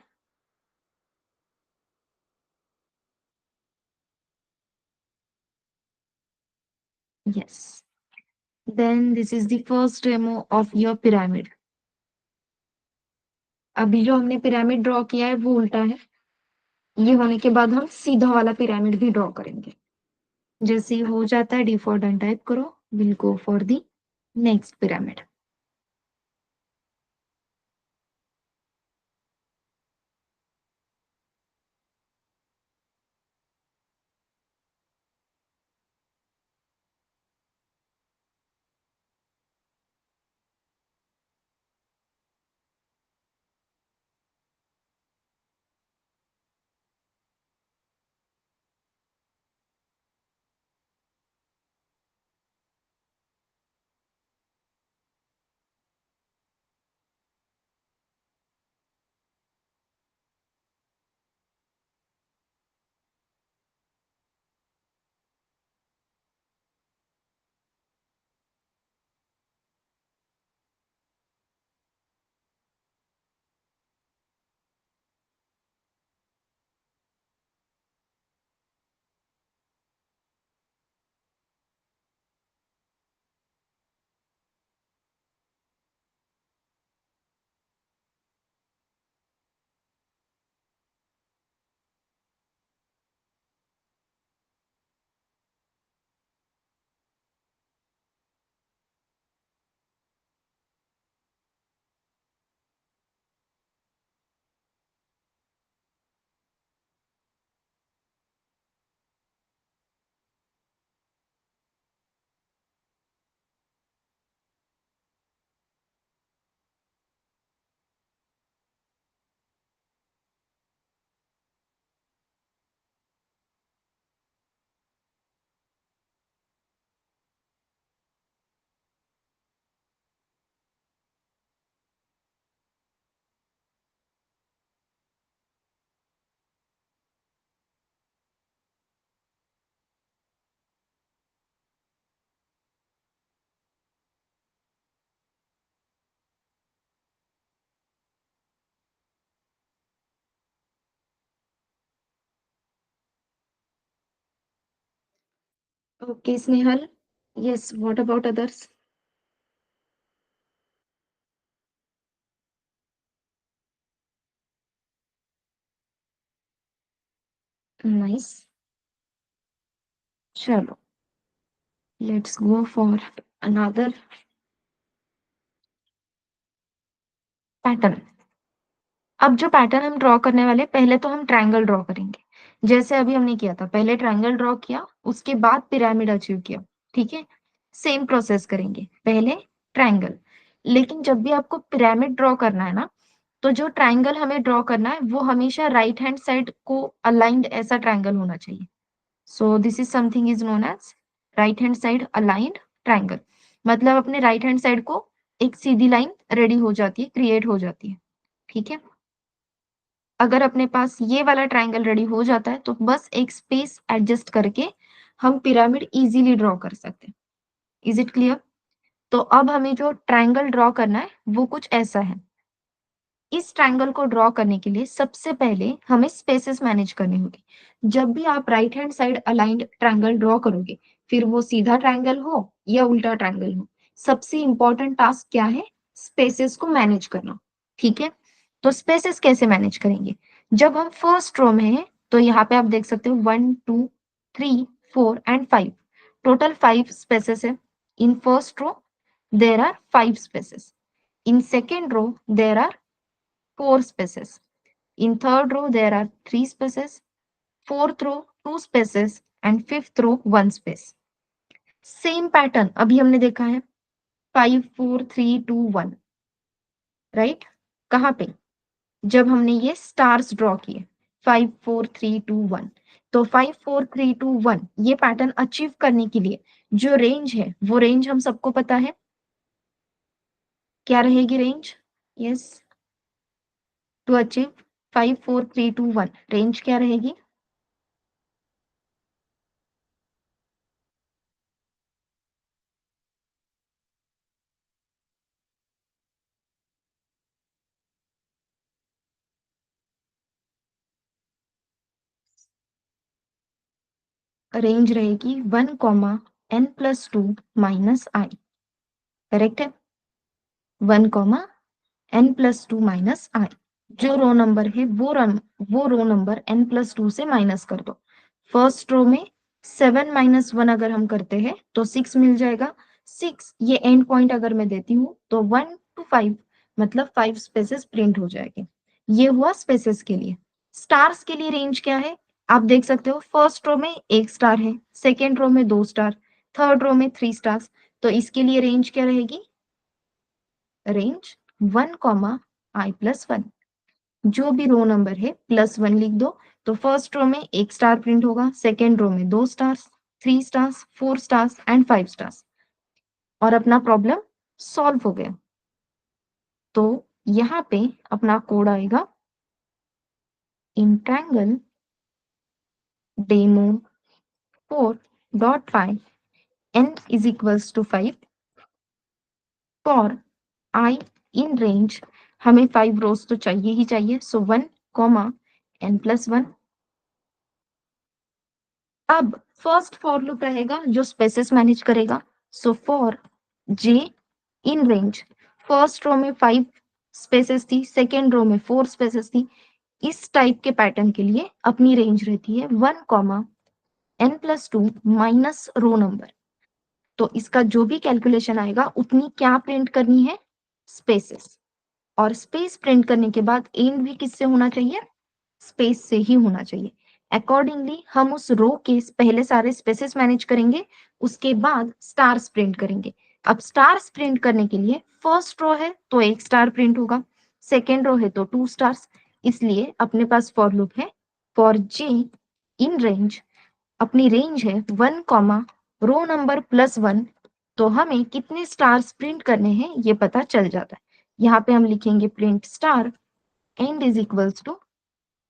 Yes, then this is the first demo of your pyramid. अभी जो हमने पिरामिड ड्रॉ किया है वो उल्टा है। ये होने के बाद हम सीधा वाला पिरामिड भी ड्रॉ करेंगे। जैसे ही हो जाता है, डी फॉर डन टाइप करो, will go for the next pyramid. Okay Snehal, yes, what about others? Nice, चलो let's go for another pattern. अब जो पैटर्न हम ड्रॉ करने वाले, पहले तो हम ट्रायंगल ड्रॉ करेंगे, जैसे अभी हमने किया था। पहले ट्रायंगल ड्रॉ किया, उसके बाद पिरामिड अचीव किया। ठीक है, सेम प्रोसेस करेंगे, पहले ट्रायंगल। लेकिन जब भी आपको पिरामिड ड्रॉ करना है ना, तो जो ट्रायंगल हमें ड्रॉ करना है वो हमेशा राइट हैंड साइड को अलाइंड ऐसा ट्रायंगल होना चाहिए। So this is something is known as right hand side aligned triangle. मतलब अपने राइट हैंड साइड को एक सीधी लाइन रेडी हो जाती है, क्रिएट हो जाती है। ठीक है, अगर अपने पास ये वाला ट्रायंगल रेडी हो जाता है तो बस एक स्पेस एडजस्ट करके हम पिरामिड इजीली ड्रॉ कर सकते हैं। Is it clear? तो अब हमें जो ट्रायंगल ड्रॉ करना है वो कुछ ऐसा है। इस ट्रायंगल को ड्रॉ करने के लिए सबसे पहले हमें स्पेसेस मैनेज करनी होगी। जब भी आप right hand side aligned triangle draw करोगे, फिर वो सीधा ट्रायंगल हो या उल्टा ट्रायंगल हो, सबसे इंपॉर्टेंट टास्क क्या है? स्पेसेस को मैनेज करना। ठीक है, तो स्पेसेस कैसे मैनेज करेंगे? जब हम फर्स्ट रो में हैं, तो यहाँ पे आप देख सकते हो 1 2 3 4 एंड 5, टोटल 5 स्पेसेस है। In first row there are 5 spaces, in second row there are 4 spaces. In third row, there are 3 spaces. Fourth row, 2 spaces. And fifth row, 1 space. Same pattern अभी हमने देखा है, 5 4 3 2 1, राइट? कहाँ पे? जब हमने ये स्टार्स ड्रॉ किए, 5 4 3 2 1। तो 5 4 3 2 1 ये पैटर्न अचीव करने के लिए जो रेंज है, वो रेंज हम सबको पता है। क्या रहेगी range? Yes, to achieve 5 4 3 2 1 range क्या रहेगी? रेंज रहेगी 1 कॉमा n+2 - i। करेक्ट है? 1 कॉमा n+2 - i। जो रो नंबर है वो रो नंबर n+2 से माइनस कर दो। फर्स्ट रो में 7 - 1 अगर हम करते हैं तो 6 मिल जाएगा। 6 ये एंड पॉइंट अगर मैं देती हूँ तो 1 to 5, मतलब 5 स्पेसेस प्रिंट हो जाएंगे। ये हुआ स्पेसेस के लिए। स्टार्स के लिए रेंज क्या है? आप देख सकते हो, फर्स्ट रो में एक स्टार है, सेकेंड रो में 2 स्टार, थर्ड रो में 3 स्टार्स। तो इसके लिए रेंज क्या रहेगी? Range 1, i+1। जो भी रो नंबर है +1 लिख दो। तो फर्स्ट रो में एक स्टार प्रिंट होगा, सेकेंड रो में 2 stars, 3 stars, 4 stars and 5 stars. और अपना प्रॉब्लम सॉल्व हो गया। तो यहाँ पे अपना कोड आएगा, in triangle demo 4.py n=5 for I in range. हमें 5 रोज तो चाहिए ही चाहिए, सो 1, n+1। अब फर्स्ट फॉर लूप रहेगा जो स्पेसेस मैनेज करेगा। So for j in range, first row में 5 स्पेसेस थी, सेकेंड रो में 4 स्पेसेस थी। इस टाइप के पैटर्न के लिए अपनी रेंज रहती है 1, n+2 माइनस रो नंबर। तो इसका जो भी कैलकुलेशन आएगा उतनी क्या प्रिंट करनी है? स्पेसेस। और स्पेस प्रिंट करने के बाद एंड भी किससे होना चाहिए? स्पेस से ही होना चाहिए। अकॉर्डिंगली हम उस रो के पहले सारे स्पेसेस मैनेज करेंगे, उसके बाद स्टार्स प्रिंट करेंगे। अब स्टार्स प्रिंट करने के लिए फर्स्ट रो है तो एक स्टार प्रिंट होगा, सेकेंड रो है तो 2 स्टार्स। इसलिए अपने पास फॉर लूप है, फॉर जे इन रेंज। अपनी रेंज है 1, रो नंबर +1। तो हमें कितने स्टार्स प्रिंट करने हैं ये पता चल जाता है। यहाँ पे हम लिखेंगे print star end is equals to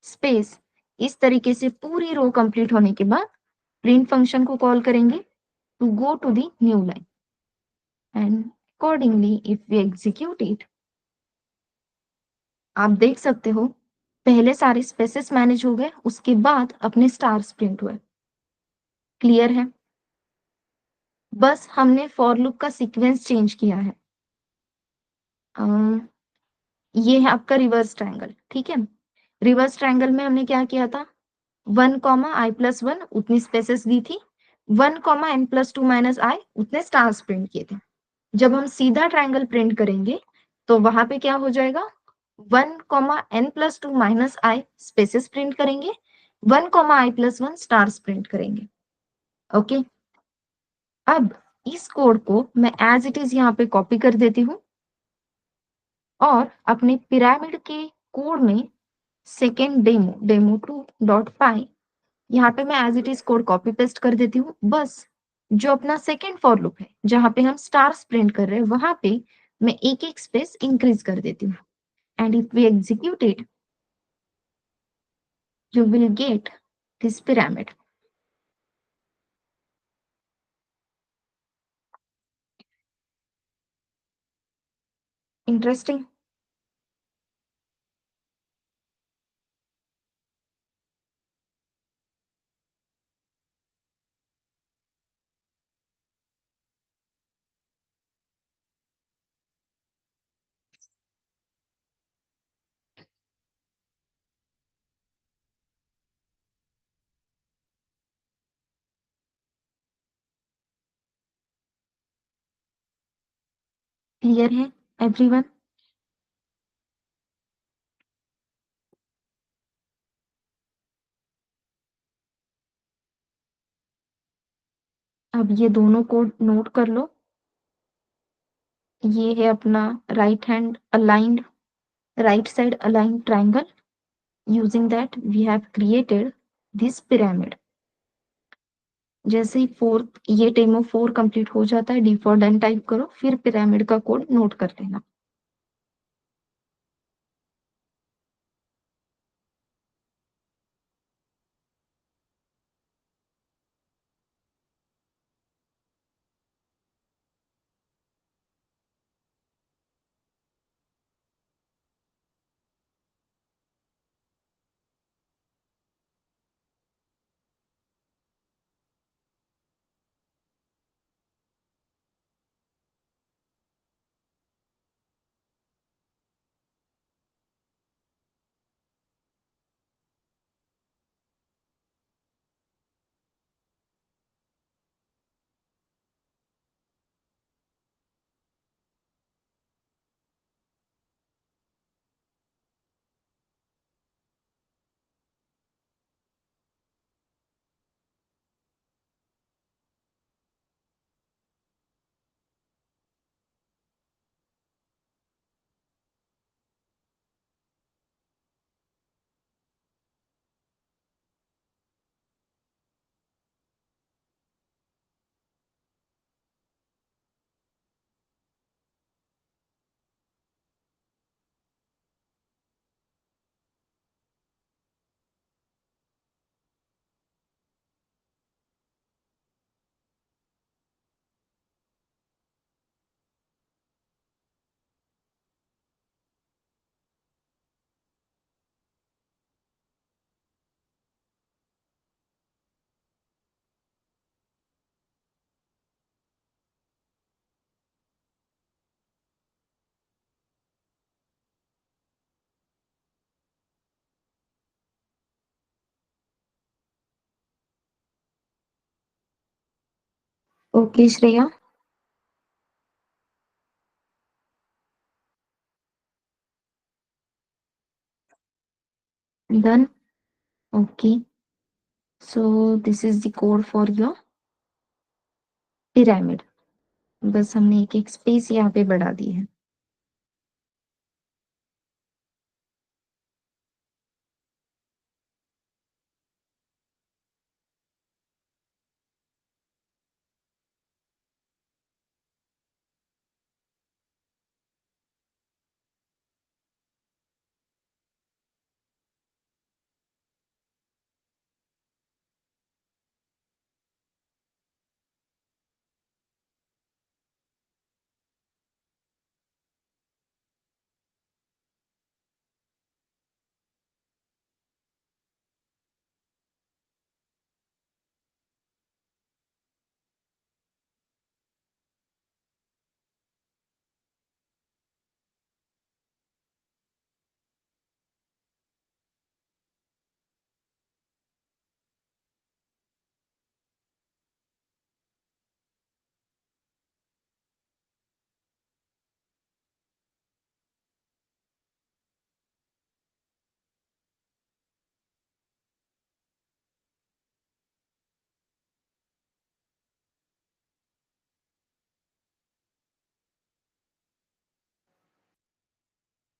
space. इस तरीके से पूरी रो कंप्लीट होने के बाद प्रिंट फंक्शन को कॉल करेंगे to go to the new line, and accordingly if we execute it, आप देख सकते हो पहले सारे स्पेसेस मैनेज हो गए, उसके बाद अपने स्टार्स प्रिंट हुए। क्लियर है? बस हमने फॉर लूप का सीक्वेंस चेंज किया है। ये है आपका रिवर्स ट्रायंगल, ठीक है। रिवर्स ट्रायंगल में हमने क्या किया था, 1, i+1 उतनी स्पेसेस दी थी, 1, n+2 - i उतने स्टार्स प्रिंट किए थे। जब हम सीधा ट्रायंगल प्रिंट करेंगे तो वहां पे क्या हो जाएगा, 1, n+2 - i स्पेसेस प्रिंट करेंगे, 1, i+1 स्टार्स प्रिंट करेंगे। ओके, अब इस कोड को मैं एज इट इज यहाँ पे कॉपी कर देती हूँ और अपने पिरामिड के कोड में सेकेंड डेमो2.py यहाँ पे मैं as it is code copy paste कर देती हूँ। बस जो अपना सेकेंड फॉर लूप है जहाँ पे हम स्टार्स प्रिंट कर रहे हैं वहां पे मैं एक एक स्पेस इंक्रीज कर देती हूँ, and if we execute it you will get this pyramid. Interesting. Clear है एवरीवन? अब ये दोनों कोड नोट कर लो। ये है अपना right hand aligned, right side aligned triangle. Using that we have created this pyramid. जैसे ही फोर्थ ये डेमो 4 कंप्लीट हो जाता है, डिफॉल्ट डन टाइप करो, फिर पिरामिड का कोड नोट कर लेना। Okay Shreya, done. Okay, so this is the code for your pyramid. बस हमने एक एक स्पेस यहाँ पे बढ़ा दी है।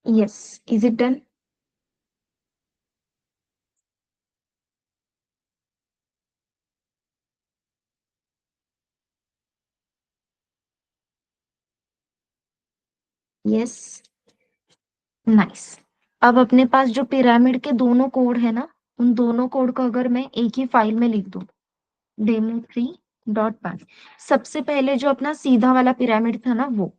Yes, is it done? Yes, nice. अब अपने पास जो पिरामिड के दोनों कोड है ना, उन दोनों कोड को अगर मैं एक ही फाइल में लिख दूं, demo3.py, सबसे पहले जो अपना सीधा वाला पिरामिड था ना वो,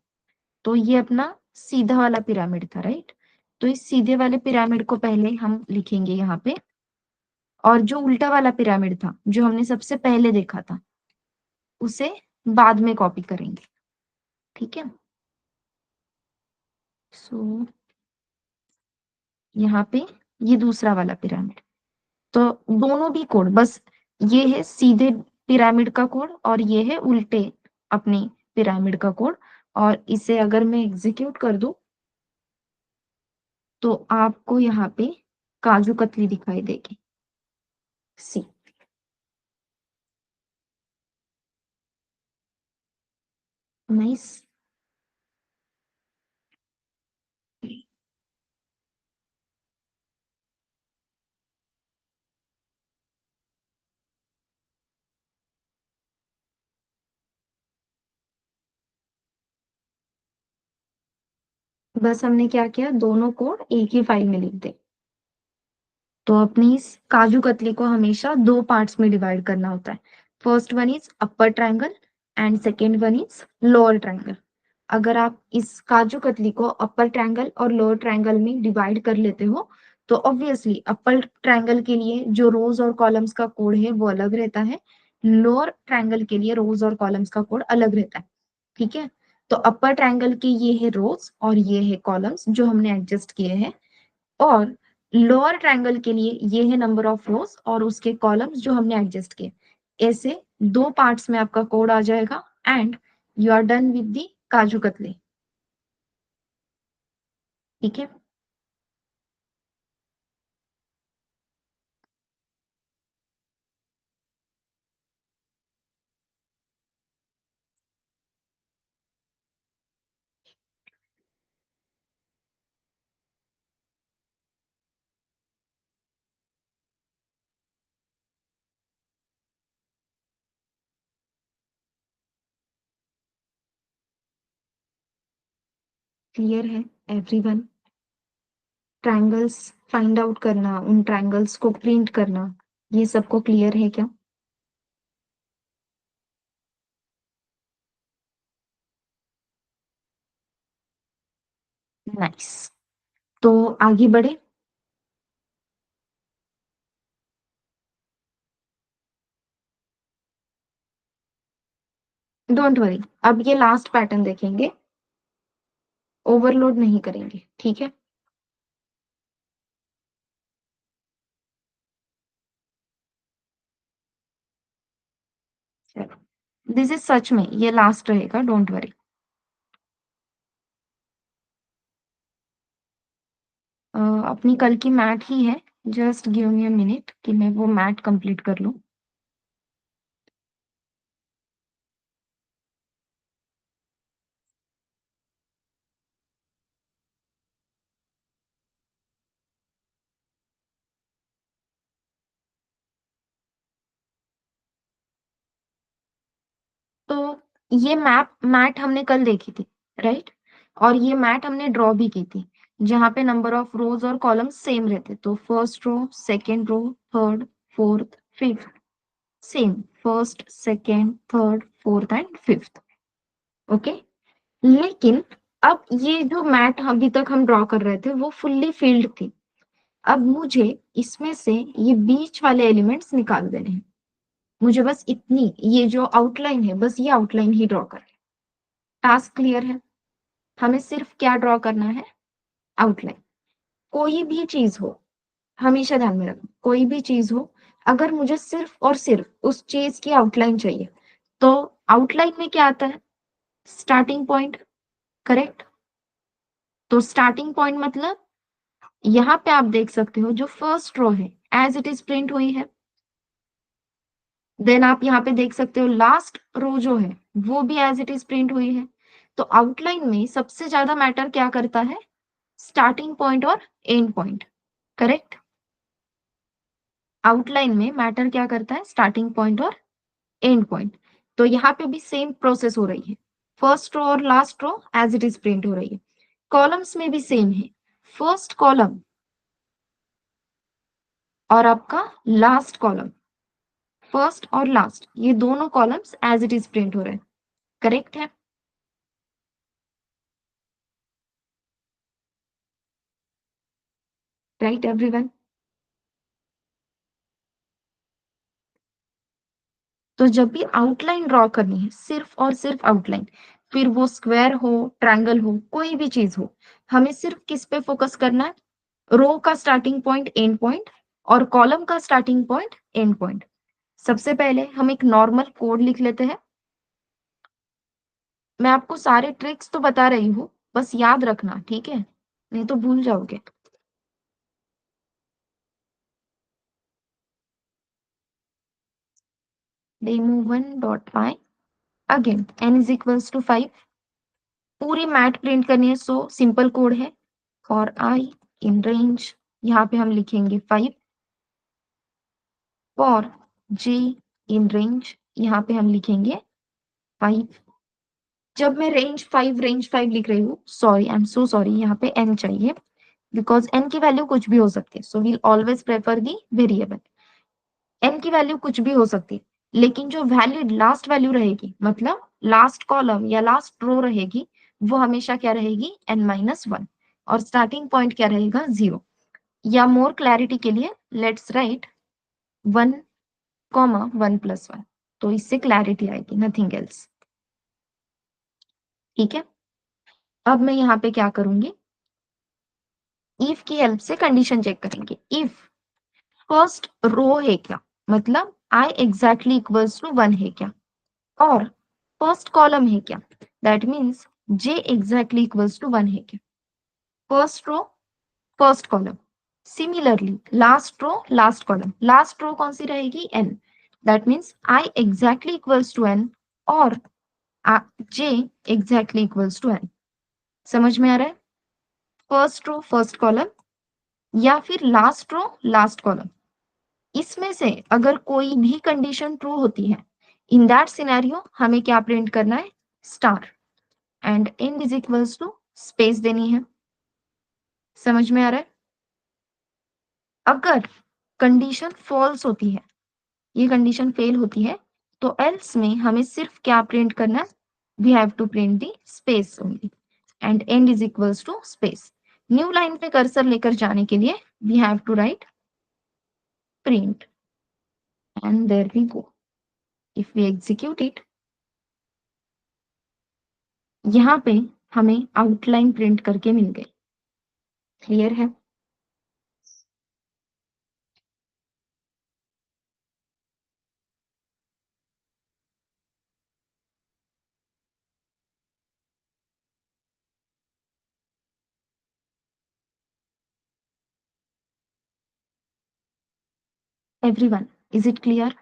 तो ये अपना सीधा वाला पिरामिड था, राइट? तो इस सीधे वाले पिरामिड को पहले हम लिखेंगे यहाँ पे, और जो उल्टा वाला पिरामिड था जो हमने सबसे पहले देखा था उसे बाद में कॉपी करेंगे, ठीक है? सो यहाँ पे ये दूसरा वाला पिरामिड, तो दोनों भी कोड बस, ये है सीधे पिरामिड का कोड और ये है उल्टे अपने पिरामिड का कोड। और इसे अगर मैं एग्जीक्यूट कर दूं तो आपको यहाँ पे काजू कतली दिखाई देगी। सी, नाइस। बस हमने क्या किया, दोनों कोड एक ही फाइल में लिख दे। तो अपनी इस काजू कतली को हमेशा दो पार्ट्स में डिवाइड करना होता है। First one is upper triangle and second one is lower triangle. अगर आप इस काजू कतली को अपर ट्रायंगल और लोअर ट्रायंगल में डिवाइड कर लेते हो तो ऑब्वियसली अपर ट्रायंगल के लिए जो रोज और कॉलम्स का कोड है वो अलग रहता है, लोअर ट्रायंगल के लिए रोज और कॉलम्स का कोड अलग रहता है, ठीक है? तो अपर ट्रायंगल के ये है रोज और ये है कॉलम्स जो हमने एडजस्ट किए हैं, और लोअर ट्रायंगल के लिए ये है नंबर ऑफ रोज और उसके कॉलम्स जो हमने एडजस्ट किए। ऐसे दो पार्ट्स में आपका कोड आ जाएगा and you are done with the kaju katli, ठीक है? क्लियर है एवरीवन? ट्रायंगल्स फाइंड आउट करना, उन ट्रायंगल्स को प्रिंट करना, ये सबको क्लियर है क्या? नाइस। तो आगे बढ़े। डोंट वरी, अब ये लास्ट पैटर्न देखेंगे, ओवरलोड नहीं करेंगे, ठीक है? चलो, दिस इज सच में ये लास्ट रहेगा, डोंट वरी। अपनी कल की मैट ही है, just give me a minute कि मैं वो मैट कंप्लीट कर लूं। तो ये मैट हमने कल देखी थी, राइट? और ये मैट हमने ड्रॉ भी की थी, जहां पे नंबर ऑफ रोज और कॉलम्स सेम रहते, तो first row, second row, third, fourth, fifth, same, first, second, third, fourth and fifth, okay? लेकिन अब ये जो मैट अभी तक हम ड्रॉ कर रहे थे वो फुल्ली फिल्ड थी। अब मुझे इसमें से ये बीच वाले एलिमेंट्स निकाल देने हैं। मुझे बस इतनी, ये जो आउटलाइन है बस ये आउटलाइन ही ड्रॉ कर, टास्क क्लियर है? हमें सिर्फ क्या ड्रॉ करना है, आउटलाइन। कोई भी चीज हो, हमेशा ध्यान में रखना, कोई भी चीज हो, अगर मुझे सिर्फ और सिर्फ उस चीज की आउटलाइन चाहिए तो आउटलाइन में क्या आता है, स्टार्टिंग पॉइंट, करेक्ट? तो स्टार्टिंग पॉइंट मतलब यहाँ पे आप देख सकते हो जो फर्स्ट रो है एज इट इज प्रिंट हुई है, देन आप यहाँ पे देख सकते हो लास्ट रो जो है वो भी एज इट इज प्रिंट हुई है। तो आउटलाइन में सबसे ज्यादा मैटर क्या करता है, स्टार्टिंग पॉइंट और एंड पॉइंट, करेक्ट। आउटलाइन में मैटर क्या करता है, स्टार्टिंग पॉइंट और एंड पॉइंट। तो यहाँ पे भी सेम प्रोसेस हो रही है, फर्स्ट रो और last row as it is print हो रही है। कॉलम्स में भी सेम है, फर्स्ट कॉलम और आपका लास्ट कॉलम, फर्स्ट और लास्ट ये दोनों columns as it is print हो रहे हैं, करेक्ट है। Right everyone. तो जब भी आउटलाइन ड्रॉ करनी है, सिर्फ और सिर्फ आउटलाइन, फिर वो स्क्वायर हो, ट्रायंगल हो, कोई भी चीज हो, हमें सिर्फ किस पे फोकस करना है, रो का स्टार्टिंग पॉइंट एंड पॉइंट और कॉलम का स्टार्टिंग पॉइंट एंड पॉइंट। सबसे पहले हम एक नॉर्मल कोड लिख लेते हैं। मैं आपको सारे ट्रिक्स तो बता रही हूँ, बस याद रखना, ठीक है, नहीं तो भूल जाओगे। demo1.py, again n is equals to 5, पूरी मैट प्रिंट करनी है, सो सिंपल कोड है, फॉर आई इन रेंज, यहाँ पे हम लिखेंगे 5, फॉर j इन रेंज, यहाँ पे हम लिखेंगे 5। जब मैं रेंज 5 लिख रही हूँ, sorry I am so sorry, यहाँ पे n चाहिए, बिकॉज n की वैल्यू कुछ भी हो सकती है, सो वील ऑलवेज प्रेफर दी वेरिएबल। n की वैल्यू कुछ भी हो सकती है, लेकिन जो वैलिड लास्ट वैल्यू रहेगी, मतलब लास्ट कॉलम या लास्ट रो रहेगी, वो हमेशा क्या रहेगी, n-1, और स्टार्टिंग पॉइंट क्या रहेगा, 0। या मोर क्लैरिटी के लिए लेट्स राइट 1, 1 + 1, तो इससे क्लैरिटी आएगी, नथिंग एल्स, ठीक है। अब मैं यहाँ पे क्या करूंगी, इफ की हेल्प से कंडीशन चेक करेंगे। इफ फर्स्ट रो है क्या, मतलब i एग्जैक्टली इक्वल्स टू 1 है क्या, और फर्स्ट कॉलम है क्या, that means j exactly equals to 1 है क्या, first row first column. Similarly last row last column, last row कौन सी रहेगी, n, that means i exactly equals to n और j exactly equals to n। समझ में आ रहा है, फर्स्ट रो फर्स्ट कॉलम या फिर लास्ट रो लास्ट कॉलम, इसमें से अगर कोई भी कंडीशन ट्रू होती है, इन दैट सिनेरियो हमें क्या प्रिंट करना है, star, and end is equals to space देनी है। समझ में आ रहा है। अगर कंडीशन फॉल्स होती है, ये कंडीशन फेल होती है, तो एल्स में हमें सिर्फ क्या प्रिंट करना है, we have to print the space only, and end is equals to space. New line पे कर्सर लेकर जाने के लिए we have to write print, and there we go. If we execute it, यहाँ पे हमें आउटलाइन प्रिंट करके मिल गई, क्लियर है। Everyone, is it clear.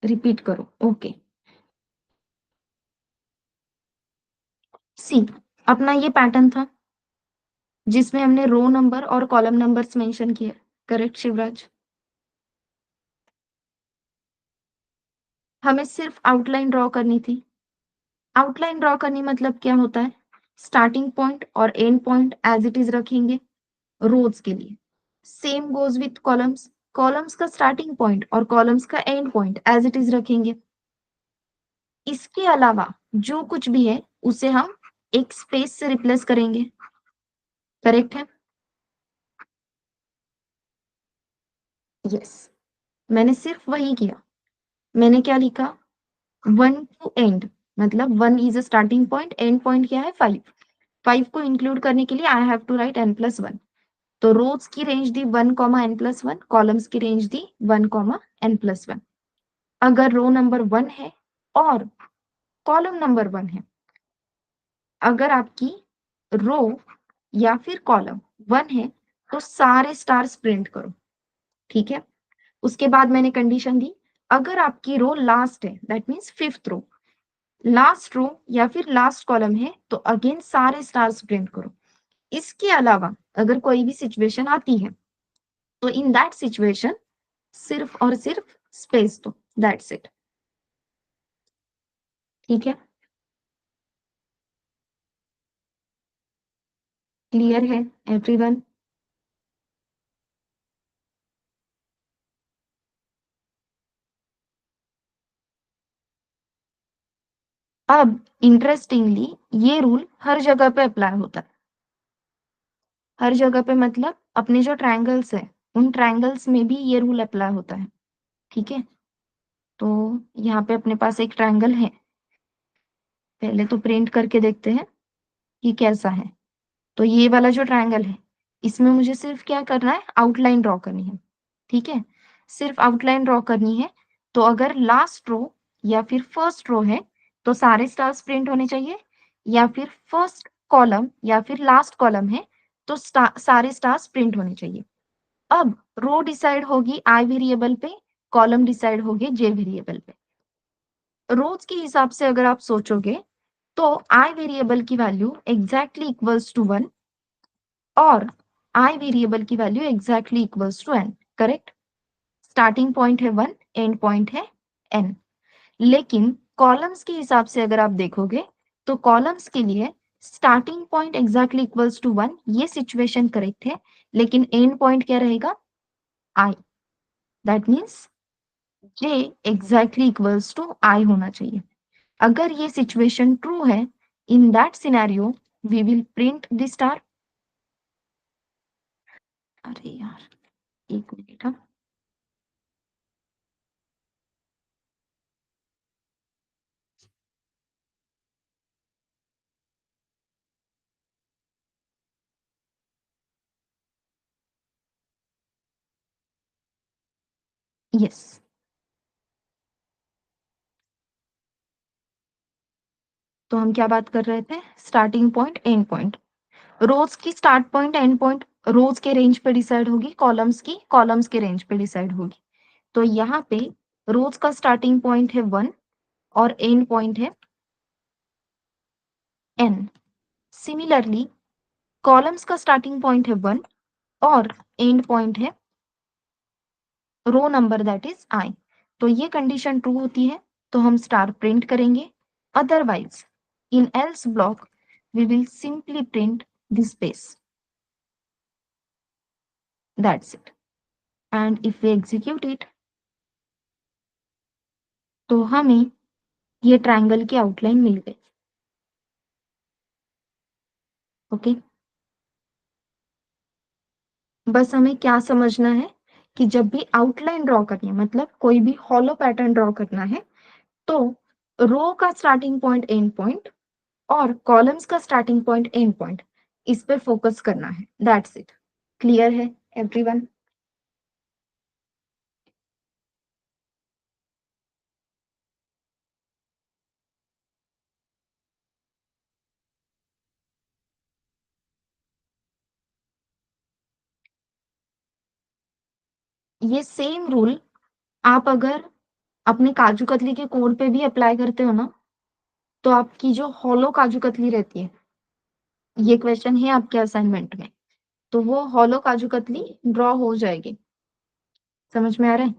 Repeat करो, ओके। सी, अपना ये पैटर्न था जिसमें हमने रो नंबर और कॉलम नंबर्स मेंशन किए, करेक्ट शिवराज। हमें सिर्फ आउटलाइन ड्रॉ करनी थी। आउटलाइन ड्रॉ करनी मतलब क्या होता है, स्टार्टिंग पॉइंट और end point as it is रखेंगे रोज के लिए। Same goes with columns, columns का स्टार्टिंग पॉइंट और कॉलम्स का end point as it is रखेंगे। इसके अलावा जो कुछ भी है उसे हम एक स्पेस से रिप्लेस करेंगे, करेक्ट है। यस, मैंने सिर्फ वही किया। मैंने क्या लिखा, 1 to end, मतलब 1 is a starting point, and point क्या है, 5। 5 को इंक्लूड करने के लिए I have to right n+1। तो रोज की रेंज दी 1, n+1, कॉलम्स की रेंज दी 1, n+1। अगर रो नंबर 1 है और कॉलम नंबर 1 है, अगर आपकी रो या फिर कॉलम 1 है, तो सारे स्टार्स प्रिंट करो, ठीक है। उसके बाद मैंने कंडीशन दी, अगर आपकी रो लास्ट है, that means fifth row, last row या फिर लास्ट कॉलम है तो अगेन सारे स्टार्स प्रिंट करो। इसके अलावा अगर कोई भी सिचुएशन आती है तो इन दैट सिचुएशन सिर्फ और सिर्फ स्पेस दो, दैट्स इट। ठीक है, क्लियर है एवरीवन? अब इंटरेस्टिंगली ये रूल हर जगह पे अप्लाई होता है। हर जगह पे मतलब अपने जो ट्रायंगल्स है उन ट्रायंगल्स में भी ये रूल अप्लाई होता है। ठीक है, तो यहाँ पे अपने पास एक ट्रायंगल है, पहले तो प्रिंट करके देखते हैं कि कैसा है। तो ये वाला जो ट्रायंगल है इसमें मुझे सिर्फ क्या करना है, आउटलाइन ड्रॉ करनी है। ठीक है, सिर्फ आउटलाइन ड्रॉ करनी है। तो अगर लास्ट रो या फिर फर्स्ट रो है तो सारे स्टार्स प्रिंट होने चाहिए, या फिर फर्स्ट कॉलम या फिर लास्ट कॉलम है तो सारे स्टार्स प्रिंट होने चाहिए। अब रो डिसाइड होगी आई वेरिएबल पे, कॉलम डिसाइड होगी जे वेरिएबल पे। रोज के हिसाब से अगर आप सोचोगे तो आई वेरिएबल की वैल्यू एग्जैक्टली इक्वल्स टू 1 और आई वेरिएबल की value exactly equals to n। Correct, starting point है 1, एंड पॉइंट है n। लेकिन कॉलम्स के हिसाब से अगर आप देखोगे तो कॉलम्स के लिए starting point exactly equals to 1 ये सिचुएशन करेक्ट है, लेकिन एंड पॉइंट क्या रहेगा, i। That means j exactly equals to i होना चाहिए। अगर ये सिचुएशन ट्रू है, in that scenario we will print the star. अरे यार, एक मिनट। हाँ, यस। तो हम क्या बात कर रहे थे, स्टार्टिंग पॉइंट एंड पॉइंट। रोज की स्टार्ट पॉइंट एंड पॉइंट रोज के रेंज पे डिसाइड होगी, कॉलम्स की कॉलम्स के रेंज पे डिसाइड होगी। तो यहाँ पे रोज का स्टार्टिंग पॉइंट है 1 और एंड पॉइंट है n। सिमिलरली कॉलम्स का स्टार्टिंग पॉइंट है 1 और एंड पॉइंट है row number that is i। तो ये कंडीशन ट्रू होती है तो हम स्टार प्रिंट करेंगे, otherwise in else block we will simply print the space, that's it। and if we execute it तो हमें ये ट्रायंगल की आउटलाइन मिल गई। ओके, बस हमें क्या समझना है कि जब भी आउटलाइन ड्रॉ करनी है, मतलब कोई भी हॉलो पैटर्न ड्रॉ करना है, तो रो का स्टार्टिंग पॉइंट एंड पॉइंट और कॉलम्स का स्टार्टिंग पॉइंट एंड पॉइंट इस पे फोकस करना है, दैट्स इट। क्लियर है एवरीवन? ये सेम रूल आप अगर अपने काजू कतली के कोड पे भी अप्लाई करते हो ना, तो आपकी जो हॉलो काजू कतली रहती है, ये क्वेश्चन है आपके असाइनमेंट में, तो वो हॉलो काजू कतली ड्रॉ हो जाएगी। समझ में आ रहा है?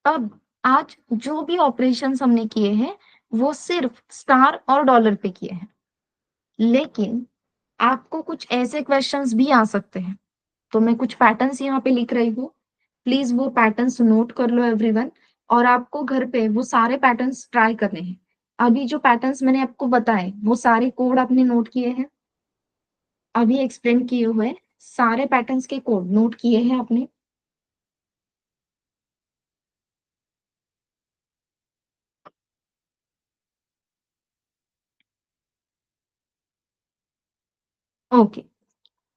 अब आज जो भी ऑपरेशंस हमने किए हैं वो सिर्फ स्टार और डॉलर पे किए हैं, लेकिन आपको कुछ ऐसे क्वेश्चंस भी आ सकते हैं। तो मैं कुछ पैटर्न्स यहाँ पे लिख रही हूँ, प्लीज वो पैटर्न्स नोट कर लो एवरीवन। और आपको घर पे वो सारे पैटर्न्स ट्राई करने हैं। अभी जो पैटर्न्स मैंने आपको बताए वो सारे कोड आपने नोट किए हैं, अभी एक्सप्लेन किए हुए सारे पैटर्न्स के कोड नोट किए हैं आपने? ओके,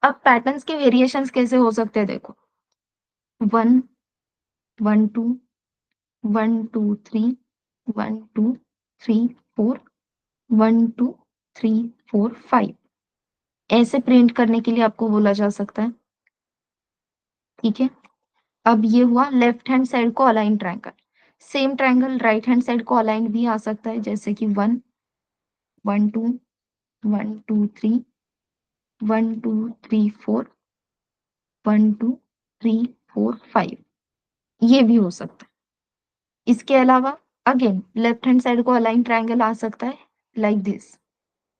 अब पैटर्न्स के वेरिएशंस कैसे हो सकते हैं देखो, 1 1 2 1 2 3 1 2 3 4 1 2 3 4 5 ऐसे प्रिंट करने के लिए आपको बोला जा सकता है। ठीक है, अब ये हुआ लेफ्ट हैंड साइड को align triangle. Same triangle right hand side को अलाइंड भी आ सकता है, जैसे कि 1 1 2 1 2 3 1 2 3 4 1 2 3 4 5, ये भी हो सकता है। इसके अलावा अगेन लेफ्ट हैंड साइड को अलाइन ट्रायंगल आ सकता है लाइक दिस,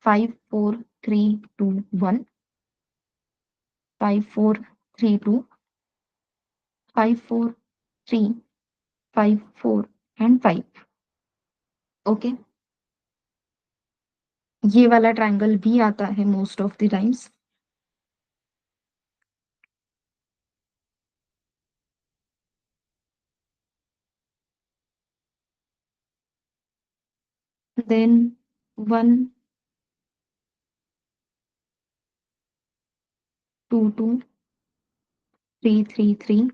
5 4 3 2 1, 5 4 3 2, 5 4 3 5 4 एंड 5। ओके, ये वाला ट्रायंगल भी आता है most of the times. Then 1 2 2 3 3 3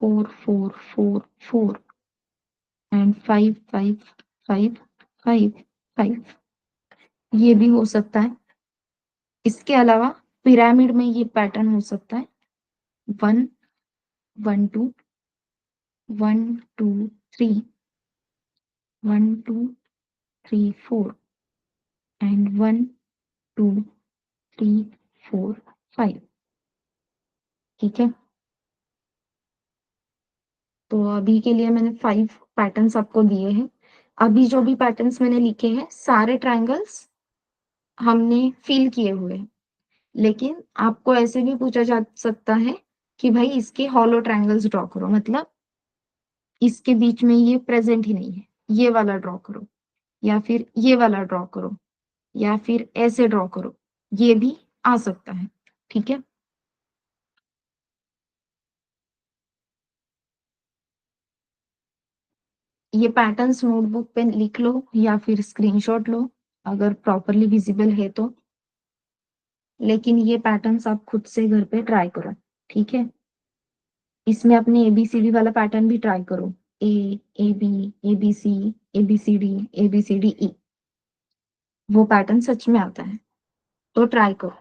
4 4 4 एंड 5 5 5 5, ये भी हो सकता है। इसके अलावा पिरामिड में ये पैटर्न हो सकता है 1 1 2 1 2 3 1 2 3 4 एंड 1 2 3 4 5। ठीक है, तो अभी के लिए मैंने 5 पैटर्न्स आपको दिए हैं। अभी जो भी पैटर्न्स मैंने लिखे हैं सारे ट्रायंगल्स हमने फिल किए हुए हैं, लेकिन आपको ऐसे भी पूछा जा सकता है कि भाई इसके हॉलो ट्रायंगल्स ड्रॉ करो, मतलब इसके बीच में ये प्रेजेंट ही नहीं है, ये वाला ड्रॉ करो, या फिर ये वाला ड्रॉ करो, या फिर ऐसे ड्रॉ करो, ये भी आ सकता है। ठीक है, ये पैटर्न्स नोटबुक पे लिख लो या फिर स्क्रीनशॉट लो अगर प्रॉपरली विजिबल है तो, लेकिन ये पैटर्न्स आप खुद से घर पे ट्राई करो। ठीक है, इसमें अपने एबीसीडी वाला पैटर्न भी ट्राई करो, A A B A B C A B C D A B C D E, वो पैटर्न सच में आता है, तो ट्राई करो।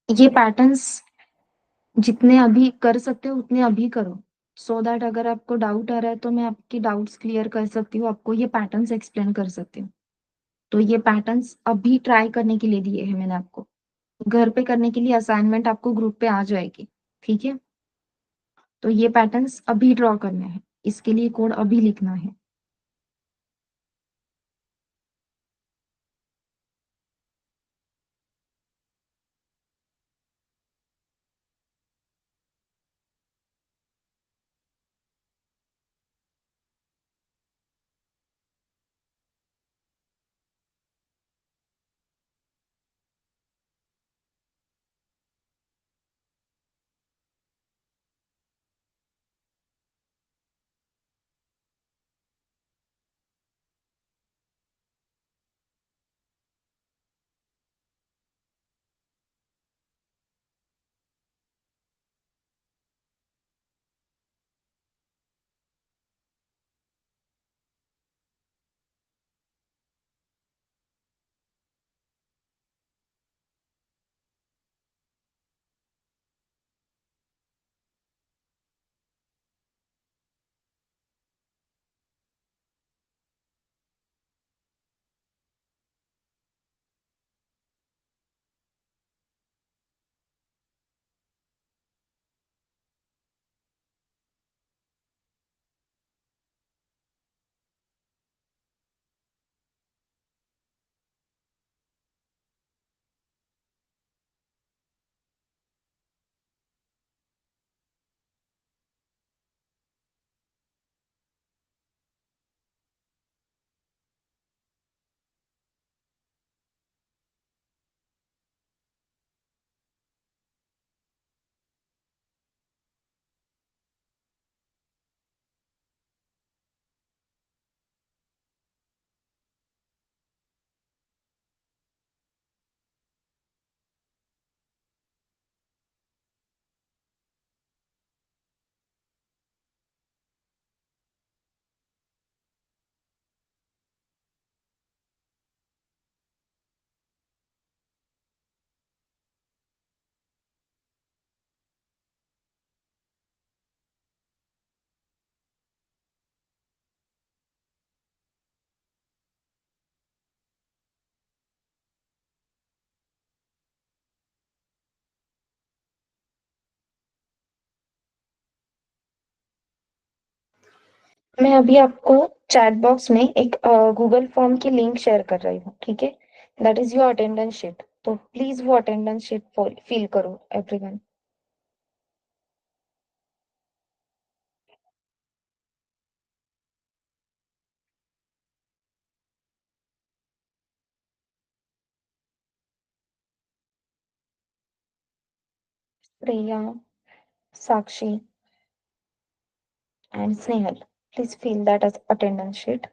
ये पैटर्न्स जितने अभी कर सकते हो उतने अभी करो, सो दैट अगर आपको डाउट आ रहा है तो मैं आपकी डाउट्स क्लियर कर सकती हूँ, आपको ये पैटर्न्स एक्सप्लेन कर सकती हूँ। तो ये पैटर्न्स अभी ट्राई करने के लिए दिए हैं मैंने आपको, घर पे करने के लिए असाइनमेंट आपको ग्रुप पे आ जाएगी। ठीक है, तो ये पैटर्न्स अभी ड्रॉ करने हैं, इसके लिए कोड अभी लिखना है। मैं अभी आपको चैट बॉक्स में एक गूगल फॉर्म की लिंक शेयर कर रही हूँ, ठीक है? That is your attendance sheet, तो प्लीज वो अटेंडेंस शीट फिल करो everyone. Priya, Sakshi and Snehal, please fill that as attendance sheet.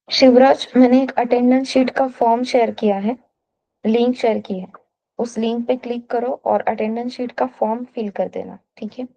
Shivraj, मैंने एक अटेंडेंस शीट का फॉर्म शेयर किया है, लिंक शेयर की है। उस लिंक पे क्लिक करो और अटेंडेंस शीट का फॉर्म फिल कर देना, ठीक है?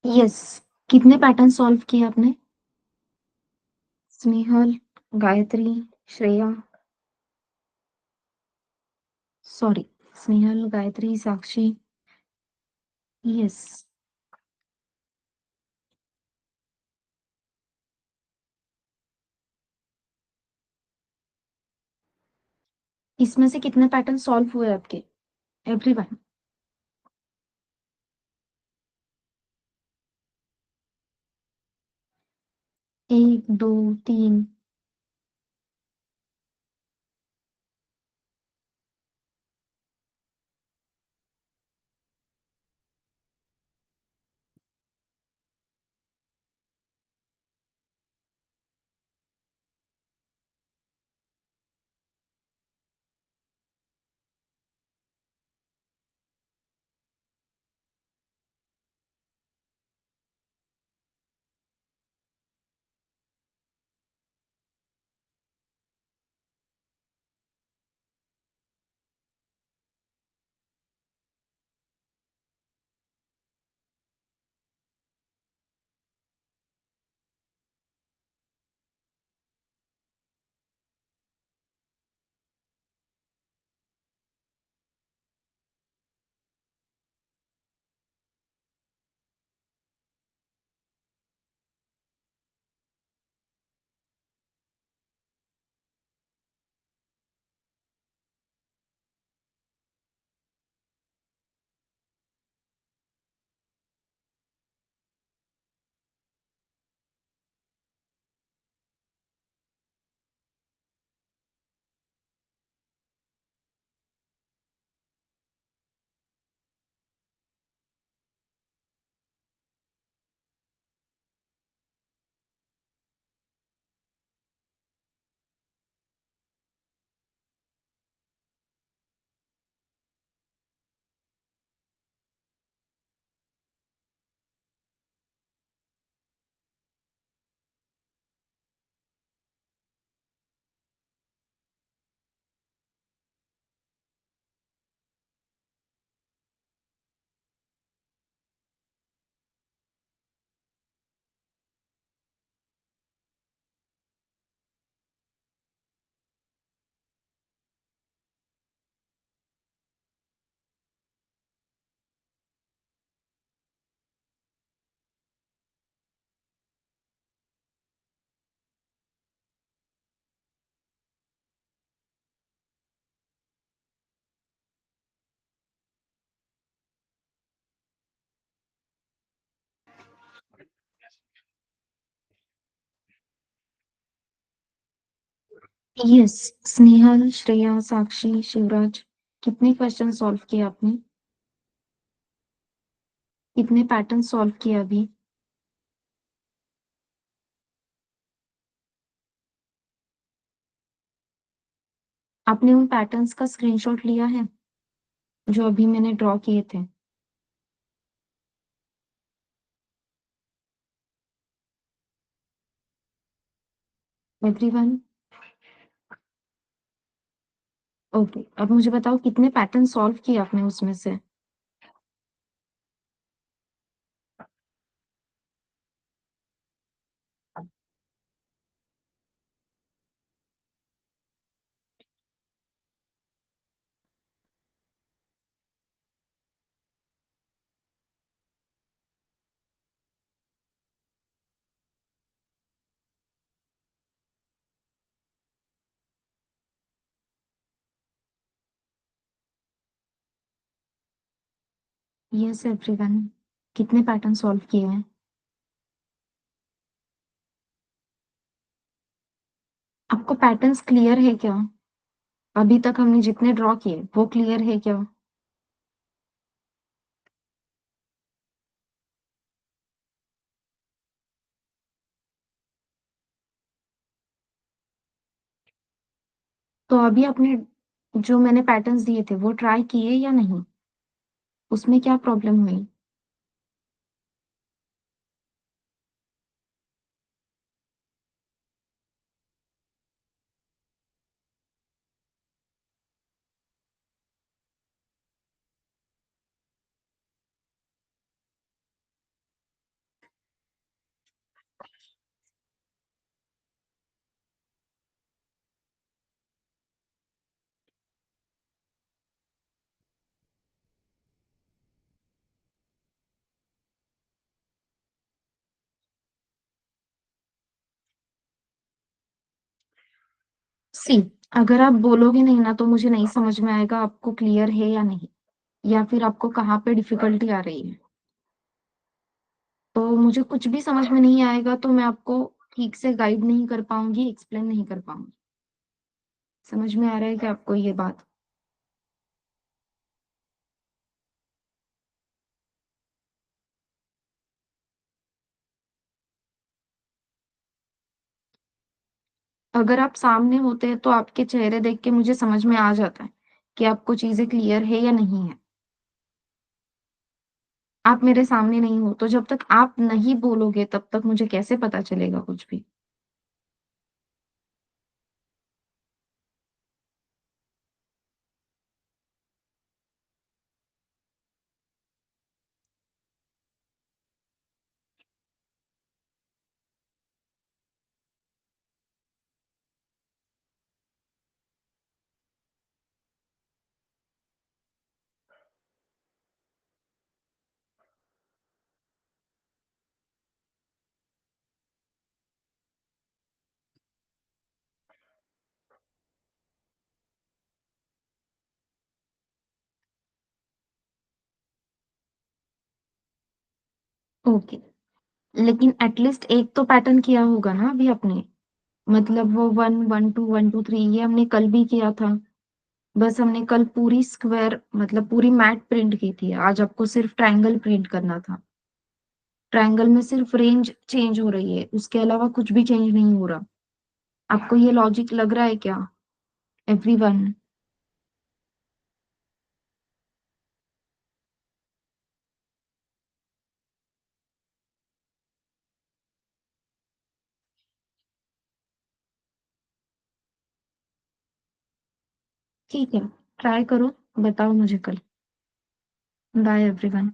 यस। कितने पैटर्न सॉल्व किए आपने? स्नेहल, गायत्री, श्रेया, सॉरी, स्नेहल, गायत्री, साक्षी। यस। इसमें से कितने पैटर्न सॉल्व हुए आपके? एवरीवन। 1, 2, 3। यस। स्नेहल, श्रेया, साक्षी, शिवराज, कितने क्वेश्चन सॉल्व किए आपने? कितने पैटर्न सॉल्व किए अभी? आपने उन पैटर्न्स का स्क्रीनशॉट लिया है जो अभी मैंने ड्रॉ किए थे? एवरीवन। ओके, अब मुझे बताओ कितने पैटर्न सॉल्व किए आपने उसमें से? Yes everyone. कितने पैटर्न सॉल्व किए हैं? आपको पैटर्न्स क्लियर है क्या? अभी तक हमने जितने ड्रॉ किए वो क्लियर है क्या? तो अभी आपने जो मैंने पैटर्न्स दिए थे वो ट्राई किए या नहीं? उसमें क्या प्रॉब्लम हुई? सी, अगर आप बोलोगे नहीं ना तो मुझे नहीं समझ में आएगा आपको क्लियर है या नहीं, या फिर आपको कहाँ पे डिफिकल्टी आ रही है। तो मुझे कुछ भी समझ में नहीं आएगा तो मैं आपको ठीक से गाइड नहीं कर पाऊंगी, एक्सप्लेन नहीं कर पाऊंगी। समझ में आ रहा है कि आपको ये बात? अगर आप सामने होते हैं तो आपके चेहरे देख के मुझे समझ में आ जाता है कि आपको चीजें क्लियर है या नहीं है। आप मेरे सामने नहीं हो तो जब तक आप नहीं बोलोगे तब तक मुझे कैसे पता चलेगा कुछ भी। ओके, लेकिन एटलीस्ट एक तो पैटर्न किया होगा ना अभी आपने। मतलब वो 1 1 2 1 2 3 ये हमने कल भी किया था। बस हमने कल पूरी स्क्वायर मतलब पूरी मैट प्रिंट की थी, आज आपको सिर्फ ट्रायंगल प्रिंट करना था। ट्रायंगल में सिर्फ रेंज चेंज हो रही है, उसके अलावा कुछ भी चेंज नहीं हो रहा। आपको ये लॉजिक लग रहा है क्या? एवरीवन। ठीक है, ट्राई करो, बताओ मुझे कल। Bye everyone.